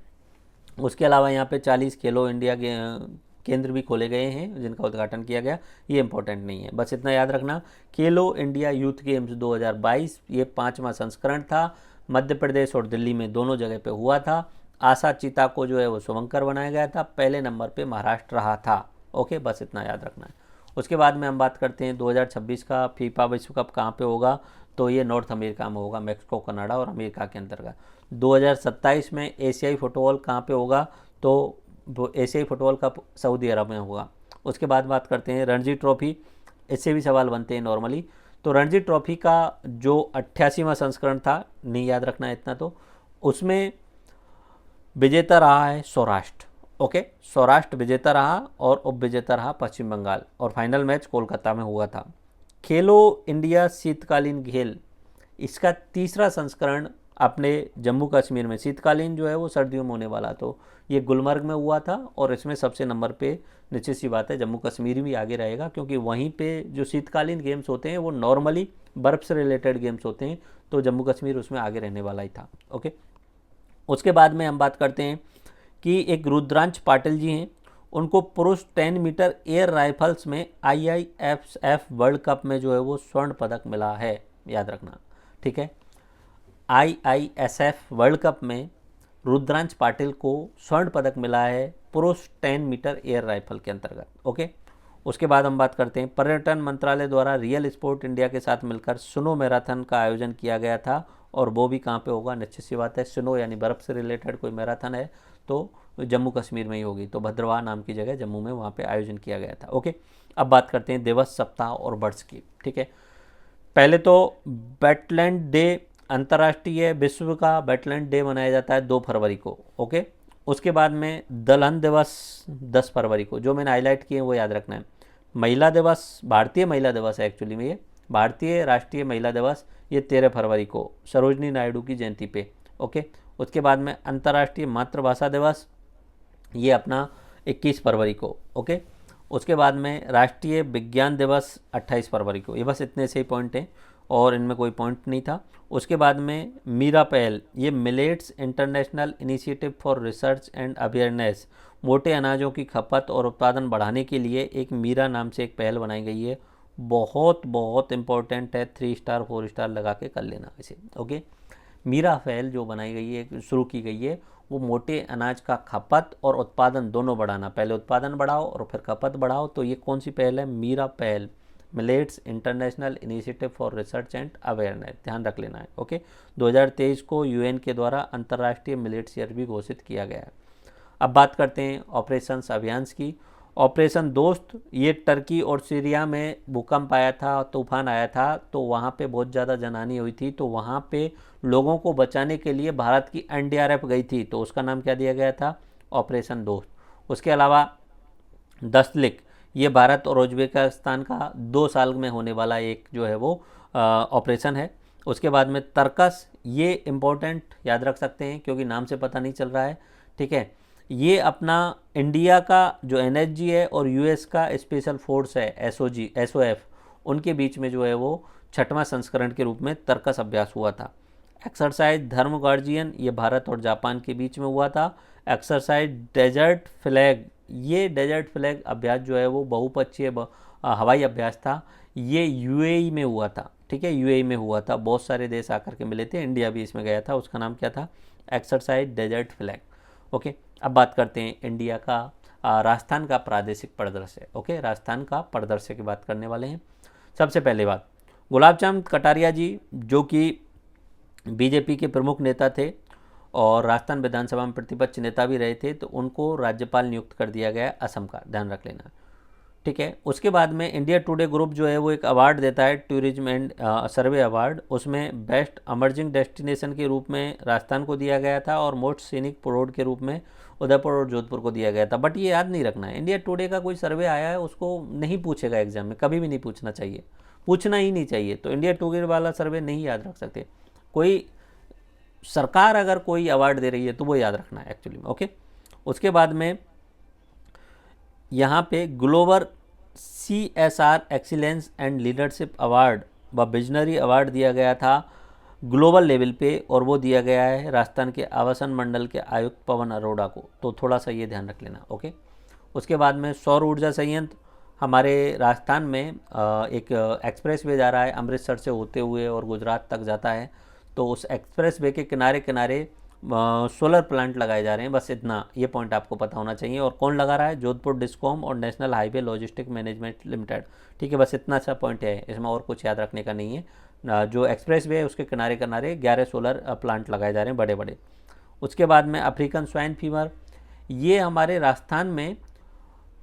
उसके अलावा यहाँ पे 40 खेलो इंडिया केंद्र भी खोले गए हैं जिनका उद्घाटन किया गया। ये इंपॉर्टेंट नहीं है, बस इतना याद रखना। खेलो इंडिया यूथ गेम्स 2022 ये 5वां संस्करण था। मध्य प्रदेश और दिल्ली में दोनों जगह पे हुआ था। आशा चीता को जो है वो शुभंकर बनाया गया था। पहले नंबर पे महाराष्ट्र रहा था। ओके, बस इतना याद रखना है। उसके बाद में हम बात करते हैं 2026 का फीफा विश्व कप कहाँ पे होगा? तो ये नॉर्थ अमेरिका में होगा, मैक्सिको, कनाडा और अमेरिका के अंतर्गत। 2027 में एशियाई फुटबॉल कहाँ पे होगा? तो एशियाई फुटबॉल कप सऊदी अरब में होगा। उसके बाद बात करते हैं रणजी ट्रॉफी। इससे भी सवाल बनते हैं नॉर्मली। तो रणजी ट्रॉफी का जो 88वां संस्करण था, नहीं याद रखना है इतना, तो उसमें विजेता रहा है सौराष्ट्र। ओके, सौराष्ट्र विजेता रहा और उप विजेता रहा पश्चिम बंगाल और फाइनल मैच कोलकाता में हुआ था। खेलो इंडिया शीतकालीन खेल, इसका 3रा संस्करण अपने जम्मू कश्मीर में, शीतकालीन जो है वो सर्दियों में होने वाला, तो ये गुलमर्ग में हुआ था और इसमें सबसे नंबर पे निश्चित सी बात है जम्मू कश्मीर भी आगे रहेगा, क्योंकि वहीं पे जो शीतकालीन गेम्स होते हैं वो नॉर्मली बर्फ़ से रिलेटेड गेम्स होते हैं, तो जम्मू कश्मीर उसमें आगे रहने वाला ही था। ओके, उसके बाद में हम बात करते हैं कि एक रुद्रांश पाटिल जी हैं, उनको पुरुष 10 मीटर एयर राइफल्स में IIFF वर्ल्ड कप में जो है वो स्वर्ण पदक मिला है, याद रखना। ठीक है, IISF वर्ल्ड कप में रुद्रांश पाटिल को स्वर्ण पदक मिला है पुरुष 10 मीटर एयर राइफल के अंतर्गत। ओके, उसके बाद हम बात करते हैं पर्यटन मंत्रालय द्वारा रियल स्पोर्ट इंडिया के साथ मिलकर स्नो मैराथन का आयोजन किया गया था, और वो भी कहाँ पे होगा? निश्चित सी बात है, स्नो यानी बर्फ़ से रिलेटेड कोई मैराथन है तो जम्मू कश्मीर में ही होगी, तो भद्रवाह नाम की जगह जम्मू में वहाँ पे आयोजन किया गया था। ओके, अब बात करते हैं दिवस, सप्ताह और वर्ष की। ठीक है, पहले तो वेटलैंड डे, अंतर्राष्ट्रीय विश्व का वेटलैंड डे मनाया जाता है 2 फरवरी को। ओके, उसके बाद में दलहन दिवस 10 फरवरी को, जो मैंने हाईलाइट किए हैं वो याद रखना है। महिला दिवस, भारतीय महिला दिवस है एक्चुअली में, ये भारतीय राष्ट्रीय महिला दिवस ये 13 फरवरी को सरोजनी नायडू की जयंती पे। ओके, उसके बाद में अंतर्राष्ट्रीय मातृभाषा दिवस ये अपना 21 फरवरी को। ओके, उसके बाद में राष्ट्रीय विज्ञान दिवस 28 फरवरी को। ये बस इतने से ही पॉइंट हैं और इनमें कोई पॉइंट नहीं था। उसके बाद में मीरा पहल, ये millets international initiative for research and awareness, मोटे अनाजों की खपत और उत्पादन बढ़ाने के लिए एक मीरा नाम से एक पहल बनाई गई है। बहुत बहुत इम्पोर्टेंट है, 3 स्टार 4 स्टार लगा के कर लेना इसे। ओके, मीरा पहल जो बनाई गई है, शुरू की गई है, वो मोटे अनाज का खपत और उत्पादन दोनों बढ़ाना, पहले उत्पादन बढ़ाओ और फिर खपत बढ़ाओ। तो ये कौन सी पहल है? मीरा पहल, millets international initiative for research and awareness, ध्यान रख लेना है। ओके, 2023 को UN के द्वारा अंतर्राष्ट्रीय मिलेट्स ईयर भी घोषित किया गया है। अब बात करते हैं ऑपरेशन अभियान्स की। ऑपरेशन दोस्त, ये टर्की और सीरिया में भूकंप आया था, तूफान आया था, तो वहाँ पे बहुत ज़्यादा जनहानि हुई थी, तो वहाँ पे लोगों को बचाने के लिए भारत की NDRF गई थी, तो उसका नाम क्या दिया गया था? ऑपरेशन दोस्त। उसके अलावा दस्तलिक, ये भारत और उज्बेकिस्तान का 2 साल में होने वाला एक जो है वो ऑपरेशन है। उसके बाद में तर्कस, ये इम्पोर्टेंट याद रख सकते हैं क्योंकि नाम से पता नहीं चल रहा है। ठीक है, ये अपना इंडिया का जो NSG है और US का स्पेशल फोर्स है SOF, उनके बीच में जो है वो 6वां संस्करण के रूप में तर्कस अभ्यास हुआ था। एक्सरसाइज धर्म गार्जियन, ये भारत और जापान के बीच में हुआ था। एक्सरसाइज डेजर्ट फ्लैग, ये डेजर्ट फ्लैग अभ्यास जो है वो बहुपक्षीय हवाई अभ्यास था, ये UAE में हुआ था। ठीक है, UAE में हुआ था, बहुत सारे देश आकर के मिले थे, इंडिया भी इसमें गया था। उसका नाम क्या था? Exercise desert flag. ओके, अब बात करते हैं इंडिया का राजस्थान का प्रादेशिक परिदृश्य। ओके, राजस्थान का परिदृश्य की बात करने वाले हैं। सबसे पहले बात, गुलाब चंद कटारिया जी जो कि BJP के प्रमुख नेता थे और राजस्थान विधानसभा में प्रतिपक्ष नेता भी रहे थे, तो उनको राज्यपाल नियुक्त कर दिया गया असम का, ध्यान रख लेना। ठीक है। उसके बाद में इंडिया टुडे ग्रुप जो है वो एक अवार्ड देता है, टूरिज्म एंड सर्वे अवार्ड। उसमें बेस्ट अमर्जिंग डेस्टिनेशन के रूप में राजस्थान को दिया गया था और मोस्ट सीनिक रोड के रूप में उदयपुर और जोधपुर को दिया गया था। बट ये याद नहीं रखना है, इंडिया टुडे का कोई सर्वे आया है उसको नहीं पूछेगा एग्जाम में, कभी भी नहीं पूछना चाहिए, पूछना ही नहीं चाहिए। तो इंडिया टुडे वाला सर्वे नहीं याद रख सकते। कोई सरकार अगर कोई अवार्ड दे रही है तो वो याद रखना है एक्चुअली में। ओके, उसके बाद में यहाँ पे global CSR excellence and leadership award व विजनरी अवार्ड दिया गया था ग्लोबल लेवल पे, और वो दिया गया है राजस्थान के आवासन मंडल के आयुक्त पवन अरोड़ा को। तो थोड़ा सा ये ध्यान रख लेना। ओके, उसके बाद में सौर ऊर्जा संयंत्र हमारे राजस्थान में एक एक्सप्रेस वे जा रहा है अमृतसर से होते हुए और गुजरात तक जाता है। तो उस एक्सप्रेस वे के किनारे किनारे सोलर प्लांट लगाए जा रहे हैं। बस इतना ये पॉइंट आपको पता होना चाहिए। और कौन लगा रहा है? जोधपुर डिस्कॉम और national highway logistic management limited. ठीक है, बस इतना सा पॉइंट है, इसमें और कुछ याद रखने का नहीं है। जो एक्सप्रेस वे है उसके किनारे किनारे 11 सोलर प्लांट लगाए जा रहे हैं बड़े बड़े। उसके बाद में अफ्रीकन स्वाइन फीवर, ये हमारे राजस्थान में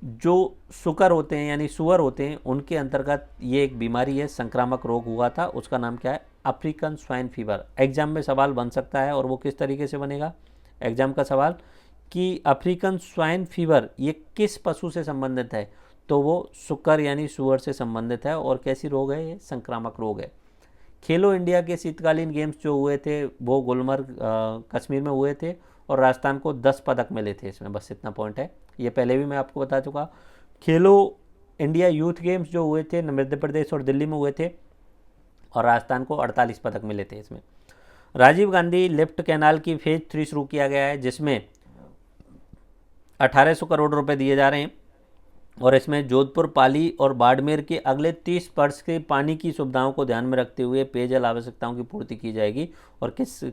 जो सुकर होते हैं यानी सुअर होते हैं उनके अंतर्गत ये एक बीमारी है, संक्रामक रोग हुआ था, उसका नाम क्या है? African swine fever. एग्जाम में सवाल बन सकता है, और वो किस तरीके से बनेगा एग्जाम का सवाल कि अफ्रीकन स्वाइन फीवर ये किस पशु से संबंधित है? तो वो सुकर यानी सुअर से संबंधित है। और कैसी रोग है? ये संक्रामक रोग है। खेलो इंडिया के शीतकालीन गेम्स जो हुए थे वो गुलमर्ग कश्मीर में हुए थे और राजस्थान को 10 पदक मिले थे इसमें। बस इतना पॉइंट है, ये पहले भी मैं आपको बता चुका। खेलो इंडिया यूथ गेम्स जो हुए थे मध्य प्रदेश और दिल्ली में हुए थे और राजस्थान को 48 पदक मिले थे इसमें। राजीव गांधी लिफ्ट कैनाल की फेज 3 शुरू किया गया है जिसमें 1800 करोड़ रुपए दिए जा रहे हैं, और इसमें जोधपुर, पाली और बाड़मेर के अगले 30 वर्ष के पानी की सुविधाओं को ध्यान में रखते हुए पेयजल आवश्यकताओं की पूर्ति की जाएगी। और किस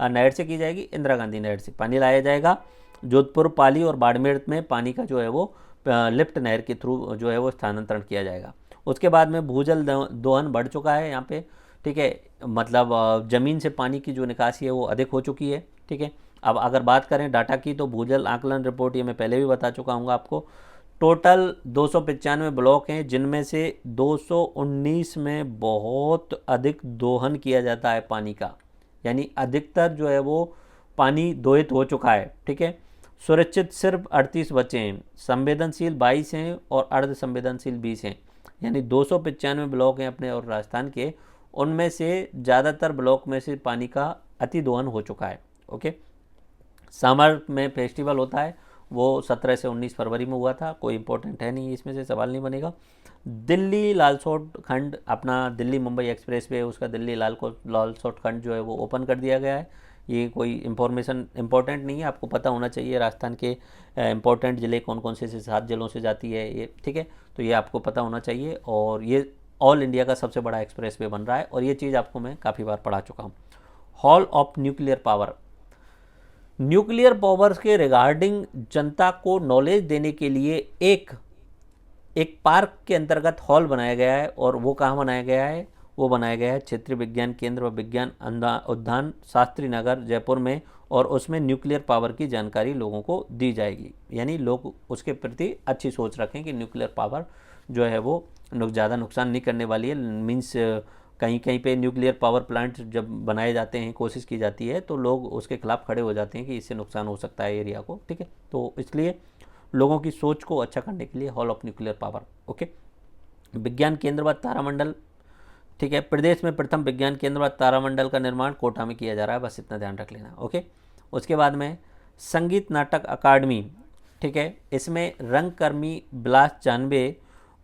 नहर से की जाएगी? इंदिरा गांधी नहर से पानी लाया जाएगा। जोधपुर, पाली और बाड़मेर में पानी का जो है वो लिफ्ट नहर के थ्रू जो है वो स्थानांतरण किया जाएगा। उसके बाद में भूजल दोहन बढ़ चुका है यहाँ पे। ठीक है, मतलब ज़मीन से पानी की जो निकासी है वो अधिक हो चुकी है। ठीक है, अब अगर बात करें डाटा की तो भूजल आकलन रिपोर्ट ये मैं पहले भी बता चुका हूँ आपको। टोटल 295 ब्लॉक हैं जिनमें से 219 में बहुत अधिक दोहन किया जाता है पानी का, यानी अधिकतर जो है वो पानी दोहित हो चुका है। ठीक है, सुरक्षित सिर्फ 38 बचे हैं, संवेदनशील 22 हैं और अर्ध संवेदनशील 20 हैं। यानी 295 ब्लॉक हैं अपने और राजस्थान के, उनमें से ज़्यादातर ब्लॉक में से पानी का अति दोहन हो चुका है। ओके, समर में फेस्टिवल होता है, वो 17 से 19 फरवरी में हुआ था, कोई इंपॉर्टेंट है नहीं, इसमें से सवाल नहीं बनेगा। दिल्ली लालसोट खंड, अपना दिल्ली मुंबई एक्सप्रेस वे उसका दिल्ली लालसोट खंड जो है वो ओपन कर दिया गया है। ये कोई इन्फॉर्मेशन इंपॉर्टेंट नहीं है, आपको पता होना चाहिए राजस्थान के इंपॉर्टेंट ज़िले कौन कौन से 7 जिलों से जाती है ये। ठीक है, तो ये आपको पता होना चाहिए। और ये ऑल इंडिया का सबसे बड़ा एक्सप्रेस वे बन रहा है, और ये चीज़ आपको मैं काफ़ी बार पढ़ा चुका हूँ। Hall of nuclear power, nuclear powers के रिगार्डिंग जनता को नॉलेज देने के लिए एक पार्क के अंतर्गत हॉल बनाया गया है। और वो कहाँ बनाया गया है? वो बनाया गया है क्षेत्रीय विज्ञान केंद्र व विज्ञान उद्यान शास्त्री नगर जयपुर में, और उसमें न्यूक्लियर पावर की जानकारी लोगों को दी जाएगी। यानी लोग उसके प्रति अच्छी सोच रखें कि न्यूक्लियर पावर जो है वो ज़्यादा नुकसान नहीं करने वाली है। मीन्स कहीं कहीं पे न्यूक्लियर पावर प्लांट जब बनाए जाते हैं, कोशिश की जाती है, तो लोग उसके खिलाफ खड़े हो जाते हैं कि इससे नुकसान हो सकता है एरिया को। ठीक है, तो इसलिए लोगों की सोच को अच्छा करने के लिए hall of nuclear power. Okay, विज्ञान केंद्र व तारामंडल, ठीक है, प्रदेश में प्रथम विज्ञान केंद्र व तारामंडल का निर्माण कोटा में किया जा रहा है, बस इतना ध्यान रख लेना। ओके, उसके बाद में संगीत नाटक अकादमी, ठीक है, इसमें रंगकर्मी बिलास जानवे,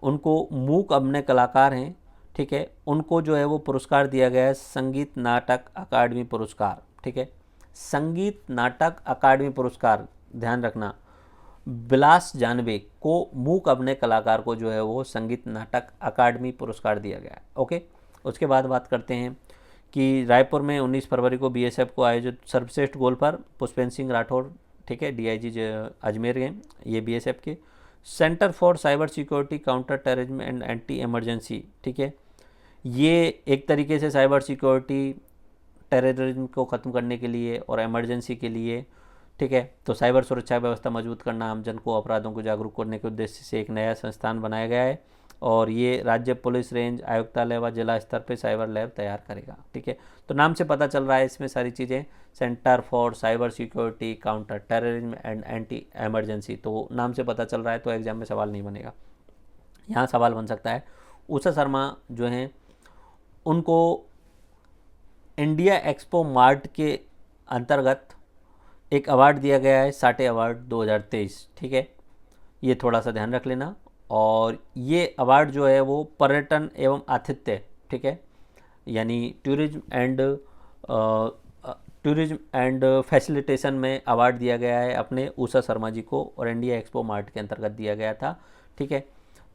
उनको मूक अभिनय कलाकार हैं। ठीक है, उनको जो है वो पुरस्कार दिया गया है संगीत नाटक अकादमी पुरस्कार। ठीक है, संगीत नाटक अकादमी पुरस्कार, ध्यान रखना, बिलास जानवे को मूक अभिनय कलाकार को जो है वो संगीत नाटक अकादमी पुरस्कार दिया गया है। ओके, उसके बाद बात करते हैं कि रायपुर में 19 फरवरी को बीएसएफ को आयोजित सर्वश्रेष्ठ गोल्फर पुष्पेंद्र सिंह राठौर, ठीक है, डीआईजी अजमेर गए, ये बीएसएफ के। Centre for cyber security counter terrorism and anti emergency, ठीक है, ये एक तरीके से साइबर सिक्योरिटी टेररिज्म को ख़त्म करने के लिए और इमरजेंसी के लिए, ठीक है। तो साइबर सुरक्षा व्यवस्था मजबूत करना, आमजन को अपराधों को जागरूक करने के उद्देश्य से एक नया संस्थान बनाया गया है और ये राज्य पुलिस रेंज आयुक्तालय व जिला स्तर पे साइबर लैब तैयार करेगा। ठीक है, तो नाम से पता चल रहा है इसमें सारी चीज़ें, centre for cyber security counter terrorism and anti emergency, तो नाम से पता चल रहा है, तो एग्जाम में सवाल नहीं बनेगा। यहाँ सवाल बन सकता है, उषा शर्मा जो हैं उनको इंडिया एक्सपो मार्ट के अंतर्गत एक अवार्ड दिया गया है, साटे अवार्ड 2023। ठीक है, ये थोड़ा सा ध्यान रख लेना। और ये अवार्ड जो है वो पर्यटन एवं आतिथ्य, ठीक है, यानी टूरिज्म एंड फैसिलिटेशन में अवार्ड दिया गया है अपने उषा शर्मा जी को, और इंडिया एक्सपो मार्ट के अंतर्गत दिया गया था। ठीक है,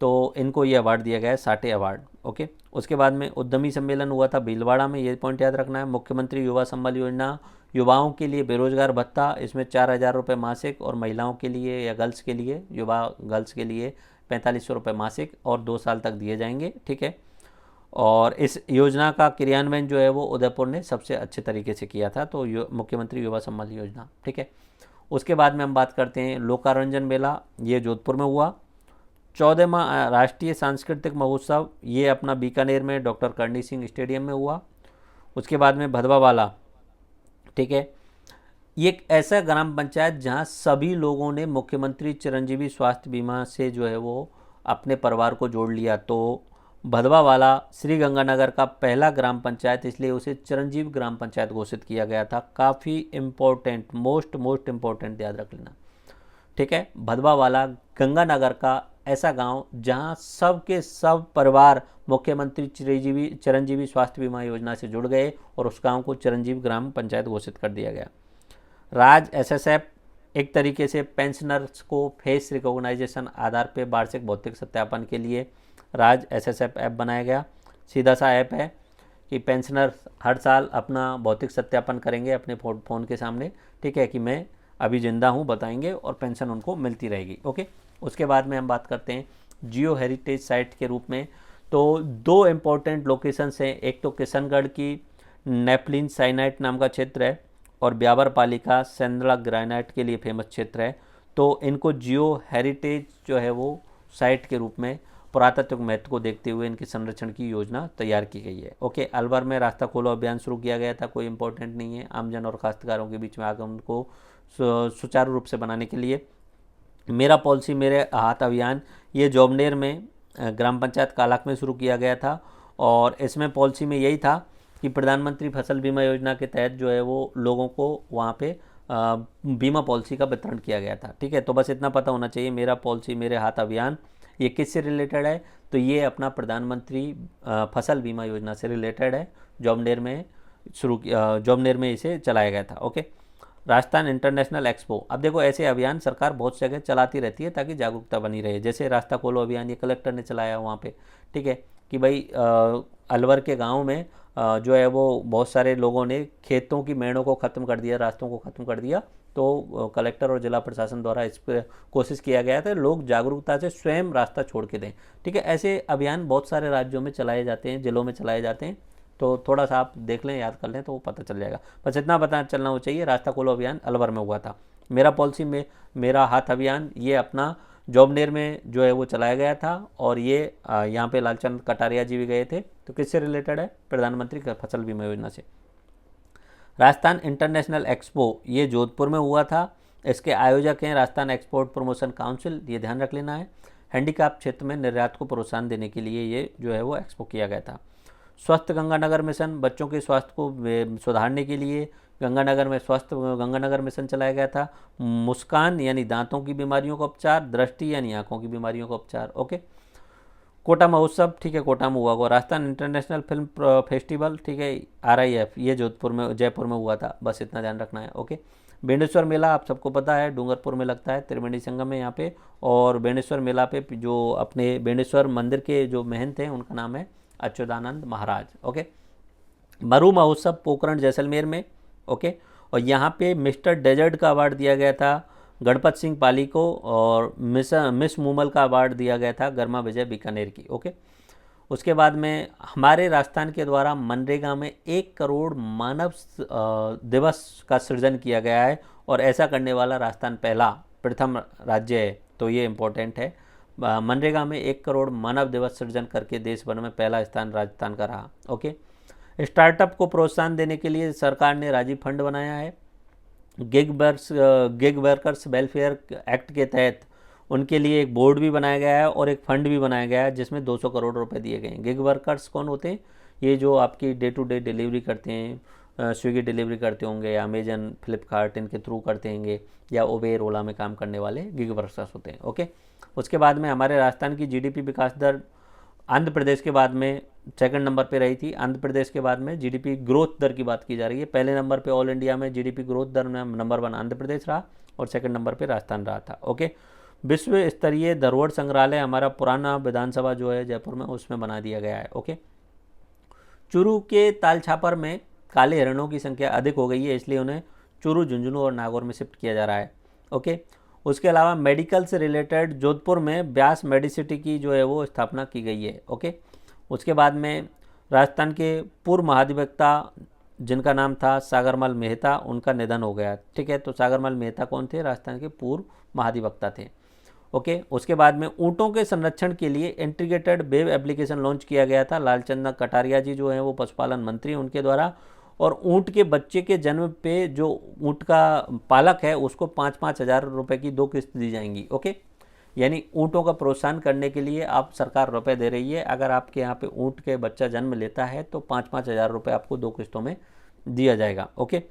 तो इनको ये अवार्ड दिया गया है, साटे अवार्ड। ओके, उसके बाद में उद्यमी सम्मेलन हुआ था भीलवाड़ा में, ये पॉइंट याद रखना है। मुख्यमंत्री युवा संबल योजना, युवाओं के लिए बेरोजगार भत्ता, इसमें 4,000 रुपये मासिक, और महिलाओं के लिए या गर्ल्स के लिए, युवा गर्ल्स के लिए 4500 रुपये मासिक और 2 साल तक दिए जाएंगे। ठीक है, और इस योजना का क्रियान्वयन जो है वो उदयपुर ने सबसे अच्छे तरीके से किया था, तो मुख्यमंत्री युवा संबल योजना। ठीक है, उसके बाद में हम बात करते हैं लोकारंजन मेला, ये जोधपुर में हुआ। 14वां राष्ट्रीय सांस्कृतिक महोत्सव, ये अपना बीकानेर में डॉक्टर करणी सिंह स्टेडियम में हुआ। उसके बाद में भदवावाला, ठीक है, ये एक ऐसा ग्राम पंचायत जहां सभी लोगों ने मुख्यमंत्री चिरंजीवी स्वास्थ्य बीमा से जो है वो अपने परिवार को जोड़ लिया। तो भदवावाला श्री गंगानगर का पहला ग्राम पंचायत, इसलिए उसे चिरंजीव ग्राम पंचायत घोषित किया गया था। काफ़ी इम्पोर्टेंट, मोस्ट इम्पोर्टेंट याद रख लेना। ठीक है, भदवावाला गंगानगर का ऐसा गांव जहां सब के सब परिवार मुख्यमंत्री चिरंजीवी स्वास्थ्य बीमा योजना से जुड़ गए और उस गांव को चिरंजीव ग्राम पंचायत घोषित कर दिया गया। राज एसएसएफ, एक तरीके से पेंशनर्स को फेस रिकॉग्नाइजेशन आधार पे वार्षिक भौतिक सत्यापन के लिए राज एसएसएफ ऐप बनाया गया। सीधा सा ऐप है कि पेंशनर हर साल अपना भौतिक सत्यापन करेंगे अपने फ़ोन के सामने, ठीक है, कि मैं अभी ज़िंदा हूँ बताएंगे और पेंशन उनको मिलती रहेगी। ओके, उसके बाद में हम बात करते हैं जियो हेरिटेज साइट के रूप में। तो 2 इम्पोर्टेंट लोकेशंस हैं, एक तो किशनगढ़ की नेपलिन साइनाइट नाम का क्षेत्र है और ब्यावर पालिका सेंद्रा ग्रेनाइट के लिए फेमस क्षेत्र है। तो इनको जियो हेरिटेज जो है वो साइट के रूप में पुरातत्व महत्व को देखते हुए इनके संरक्षण की योजना तैयार की गई है। ओके, अलवर में रास्ता खोलो अभियान शुरू किया गया था, कोई इंपॉर्टेंट नहीं है। आमजन और काश्तकारों के बीच में आगमन को सुचारू रूप से बनाने के लिए मेरा पॉलिसी मेरे हाथ अभियान, ये जॉबनेर में ग्राम पंचायत कालाक में शुरू किया गया था और इसमें पॉलिसी में यही था कि प्रधानमंत्री फसल बीमा योजना के तहत जो है वो लोगों को वहाँ पे बीमा पॉलिसी का वितरण किया गया था। ठीक है, तो बस इतना पता होना चाहिए। मेरा पॉलिसी मेरे हाथ अभियान ये किससे रिलेटेड है, तो ये अपना प्रधानमंत्री फसल बीमा योजना से रिलेटेड है। जॉबनेर में इसे चलाया गया था। ओके, राजस्थान इंटरनेशनल एक्सपो, अब देखो ऐसे अभियान सरकार बहुत जगह चलाती रहती है ताकि जागरूकता बनी रहे। जैसे रास्ता खोलो अभियान ये कलेक्टर ने चलाया वहाँ पे, ठीक है, कि भाई अलवर के गांव में जो है वो बहुत सारे लोगों ने खेतों की मेड़ों को ख़त्म कर दिया, रास्तों को ख़त्म कर दिया। तो कलेक्टर और जिला प्रशासन द्वारा इस पर कोशिश किया गया था लोग जागरूकता से स्वयं रास्ता छोड़ के दें। ठीक है, ऐसे अभियान बहुत सारे राज्यों में चलाए जाते हैं, जिलों में चलाए जाते हैं। तो थोड़ा सा आप देख लें, याद कर लें तो पता चल जाएगा। बस इतना पता चलना हो चाहिए। रास्ता खोलो अभियान अलवर में हुआ था। मेरा पॉलिसी में मेरा हाथ अभियान ये अपना जॉबनेर में जो है वो चलाया गया था और ये यहाँ पे लालचंद कटारिया जी भी गए थे। तो किससे रिलेटेड है, प्रधानमंत्री फसल बीमा योजना से। राजस्थान इंटरनेशनल एक्सपो ये जोधपुर में हुआ था। इसके आयोजक हैं राजस्थान एक्सपोर्ट प्रमोशन काउंसिल, ये ध्यान रख लेना है। हैंडीकैप क्षेत्र में निर्यात को प्रोत्साहन देने के लिए ये जो है वो एक्सपो किया गया था। स्वस्थ गंगानगर मिशन, बच्चों के स्वास्थ्य को सुधारने के लिए गंगानगर में स्वस्थ गंगानगर मिशन चलाया गया था। मुस्कान यानी दांतों की बीमारियों का उपचार, दृष्टि यानी आंखों की बीमारियों का उपचार। ओके, कोटा महोत्सव, ठीक है, कोटा में हुआ होगा। राजस्थान इंटरनेशनल फिल्म फेस्टिवल, ठीक है, RIF, ये जयपुर में हुआ था। बस इतना ध्यान रखना है। ओके, बेणेश्वर मेला आप सबको पता है डूंगरपुर में लगता है, त्रिवेणी संगम है यहाँ पे। और बेणेश्वर मेला पे जो अपने बेणेश्वर मंदिर के जो महंत हैं उनका नाम है अच्युतानंद महाराज। ओके, मरु महोत्सव पोखरण जैसलमेर में। ओके, और यहाँ पे मिस्टर डेजर्ट का अवार्ड दिया गया था गणपत सिंह पाली को और मिस मूमल का अवार्ड दिया गया था गर्मा विजय बीकानेर की। ओके, उसके बाद में हमारे राजस्थान के द्वारा मनरेगा में 1 करोड़ मानव दिवस का सृजन किया गया है और ऐसा करने वाला राजस्थान पहला प्रथम राज्य है, तो ये इम्पोर्टेंट है। मनरेगा में 1 करोड़ मानव दिवस सृजन करके देश भर में पहला स्थान राजस्थान का रहा। ओके, स्टार्टअप को प्रोत्साहन देने के लिए सरकार ने राजीव फंड बनाया है। गिग वर्कर्स वेलफेयर एक्ट के तहत उनके लिए एक बोर्ड भी बनाया गया है और एक फंड भी बनाया गया है जिसमें 200 करोड़ रुपए दिए गए हैं। गिग वर्कर्स कौन होते हैं? ये जो आपकी डे टू डे डिलीवरी करते हैं, स्विगी डिलीवरी करते होंगे या अमेजन फ्लिपकार्ट इनके थ्रू करते होंगे, या उबेर ओला में काम करने वाले गिग वर्कर्स होते हैं। ओके, उसके बाद में हमारे राजस्थान की जीडीपी विकास दर आंध्र प्रदेश के बाद में सेकंड नंबर पे रही थी। आंध्र प्रदेश के बाद में जीडीपी ग्रोथ दर की बात की जा रही है। पहले नंबर पे ऑल इंडिया में जीडीपी ग्रोथ दर में नंबर 1 आंध्र प्रदेश रहा और सेकंड नंबर पे राजस्थान रहा था। ओके, विश्व स्तरीय धरोहर संग्रहालय हमारा पुराना विधानसभा जो है जयपुर में, उसमें बना दिया गया है। ओके, चूरू के तालछापर में काले हिरणों की संख्या अधिक हो गई है, इसलिए उन्हें चूरू, झुंझुनू और नागौर में शिफ्ट किया जा रहा है। ओके, उसके अलावा मेडिकल से रिलेटेड जोधपुर में ब्यास मेडिसिटी की जो है वो स्थापना की गई है। ओके, उसके बाद में राजस्थान के पूर्व महाधिवक्ता जिनका नाम था सागरमल मेहता, उनका निधन हो गया। ठीक है, तो सागरमल मेहता कौन थे? राजस्थान के पूर्व महाधिवक्ता थे। ओके, उसके बाद में ऊँटों के संरक्षण के लिए इंटीग्रेटेड वेब एप्लीकेशन लॉन्च किया गया था। लालचंद कटारिया जी जो हैं वो पशुपालन मंत्री, उनके द्वारा। और ऊँट के बच्चे के जन्म पे जो ऊँट का पालक है उसको 5-5 हज़ार रुपये की 2 किस्त दी जाएंगी। ओके, यानी ऊँटों का प्रोत्साहन करने के लिए आप सरकार रुपए दे रही है। अगर आपके यहाँ पे ऊँट के बच्चा जन्म लेता है तो 5-5 हज़ार रुपये आपको 2 किस्तों में दिया जाएगा। ओके,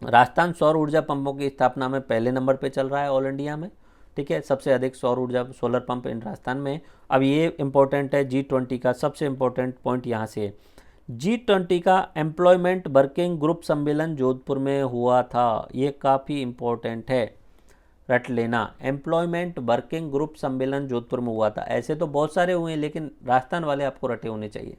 राजस्थान सौर ऊर्जा पंपों की स्थापना में पहले नंबर पे चल रहा है ऑल इंडिया में। ठीक है, सबसे अधिक सौर ऊर्जा सोलर पंप इन राजस्थान में। अब ये इंपॉर्टेंट है, G20 का सबसे इम्पोर्टेंट पॉइंट यहाँ से है। G20 का एम्प्लॉयमेंट वर्किंग ग्रुप सम्मेलन जोधपुर में हुआ था। ये काफ़ी इम्पोर्टेंट है, रट लेना। एम्प्लॉयमेंट वर्किंग ग्रुप सम्मेलन जोधपुर में हुआ था। ऐसे तो बहुत सारे हुए हैं लेकिन राजस्थान वाले आपको रटे होने चाहिए।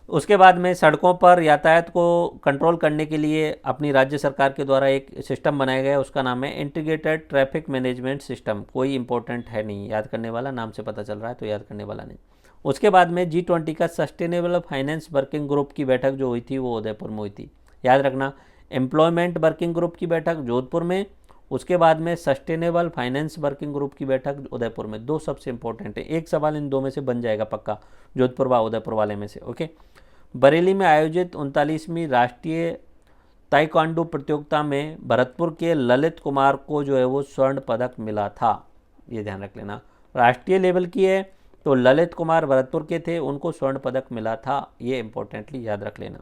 उसके बाद में सड़कों पर यातायात को कंट्रोल करने के लिए अपनी राज्य सरकार के द्वारा एक सिस्टम बनाया गया है, उसका नाम है इंटीग्रेटेड ट्रैफिक मैनेजमेंट सिस्टम। कोई इंपॉर्टेंट है नहीं, याद करने वाला, नाम से पता चल रहा है तो याद करने वाला नहीं। उसके बाद में G20 का सस्टेनेबल फाइनेंस वर्किंग ग्रुप की बैठक जो हुई थी वो उदयपुर में हुई थी। याद रखना, एम्प्लॉयमेंट वर्किंग ग्रुप की बैठक जोधपुर में, उसके बाद में सस्टेनेबल फाइनेंस वर्किंग ग्रुप की बैठक उदयपुर में। 2 सबसे इंपॉर्टेंट है, एक सवाल इन 2 में से बन जाएगा पक्का, जोधपुर व उदयपुर वाले में से। ओके, बरेली में आयोजित 39वीं राष्ट्रीय ताइक्वांडो प्रतियोगिता में भरतपुर के ललित कुमार को जो है वो स्वर्ण पदक मिला था। ये ध्यान रख लेना, राष्ट्रीय लेवल की है तो ललित कुमार भरतपुर के थे, उनको स्वर्ण पदक मिला था। ये इंपॉर्टेंटली याद रख लेना।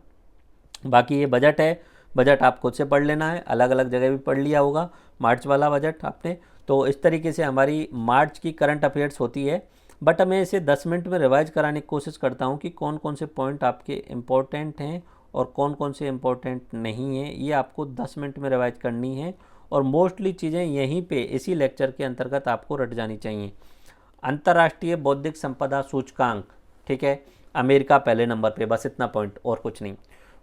बाकी ये बजट है, बजट आप खुद से पढ़ लेना है, अलग अलग जगह भी पढ़ लिया होगा मार्च वाला बजट आपने। तो इस तरीके से हमारी मार्च की करंट अफेयर्स होती है, बट मैं इसे 10 मिनट में रिवाइज कराने की कोशिश करता हूँ कि कौन कौन से पॉइंट आपके इम्पोर्टेंट हैं और कौन कौन से इम्पोर्टेंट नहीं हैं। ये आपको 10 मिनट में रिवाइज करनी है और मोस्टली चीज़ें यहीं पे इसी लेक्चर के अंतर्गत आपको रट जानी चाहिए। अंतर्राष्ट्रीय बौद्धिक संपदा सूचकांक, ठीक है, अमेरिका पहले नंबर पे, बस इतना पॉइंट और कुछ नहीं।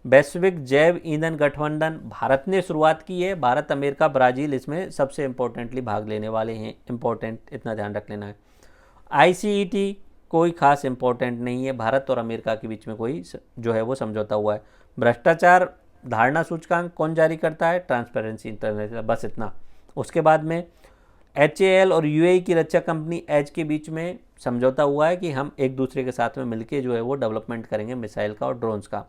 वैश्विक जैव ईंधन गठबंधन भारत ने शुरुआत की है, भारत, अमेरिका, ब्राज़ील इसमें सबसे इम्पोर्टेंटली भाग लेने वाले हैं। इंपॉर्टेंट इतना ध्यान रख लेना है। ICET कोई खास इंपॉर्टेंट नहीं है, भारत और अमेरिका के बीच में कोई जो है वो समझौता हुआ है। भ्रष्टाचार धारणा सूचकांक कौन जारी करता है? ट्रांसपेरेंसी इंटरनेशनल, बस इतना। उसके बाद में HAL और UAE की रक्षा कंपनी एज के बीच में समझौता हुआ है कि हम एक दूसरे के साथ में मिलकर जो है वो डेवलपमेंट करेंगे मिसाइल का और ड्रोन्स का।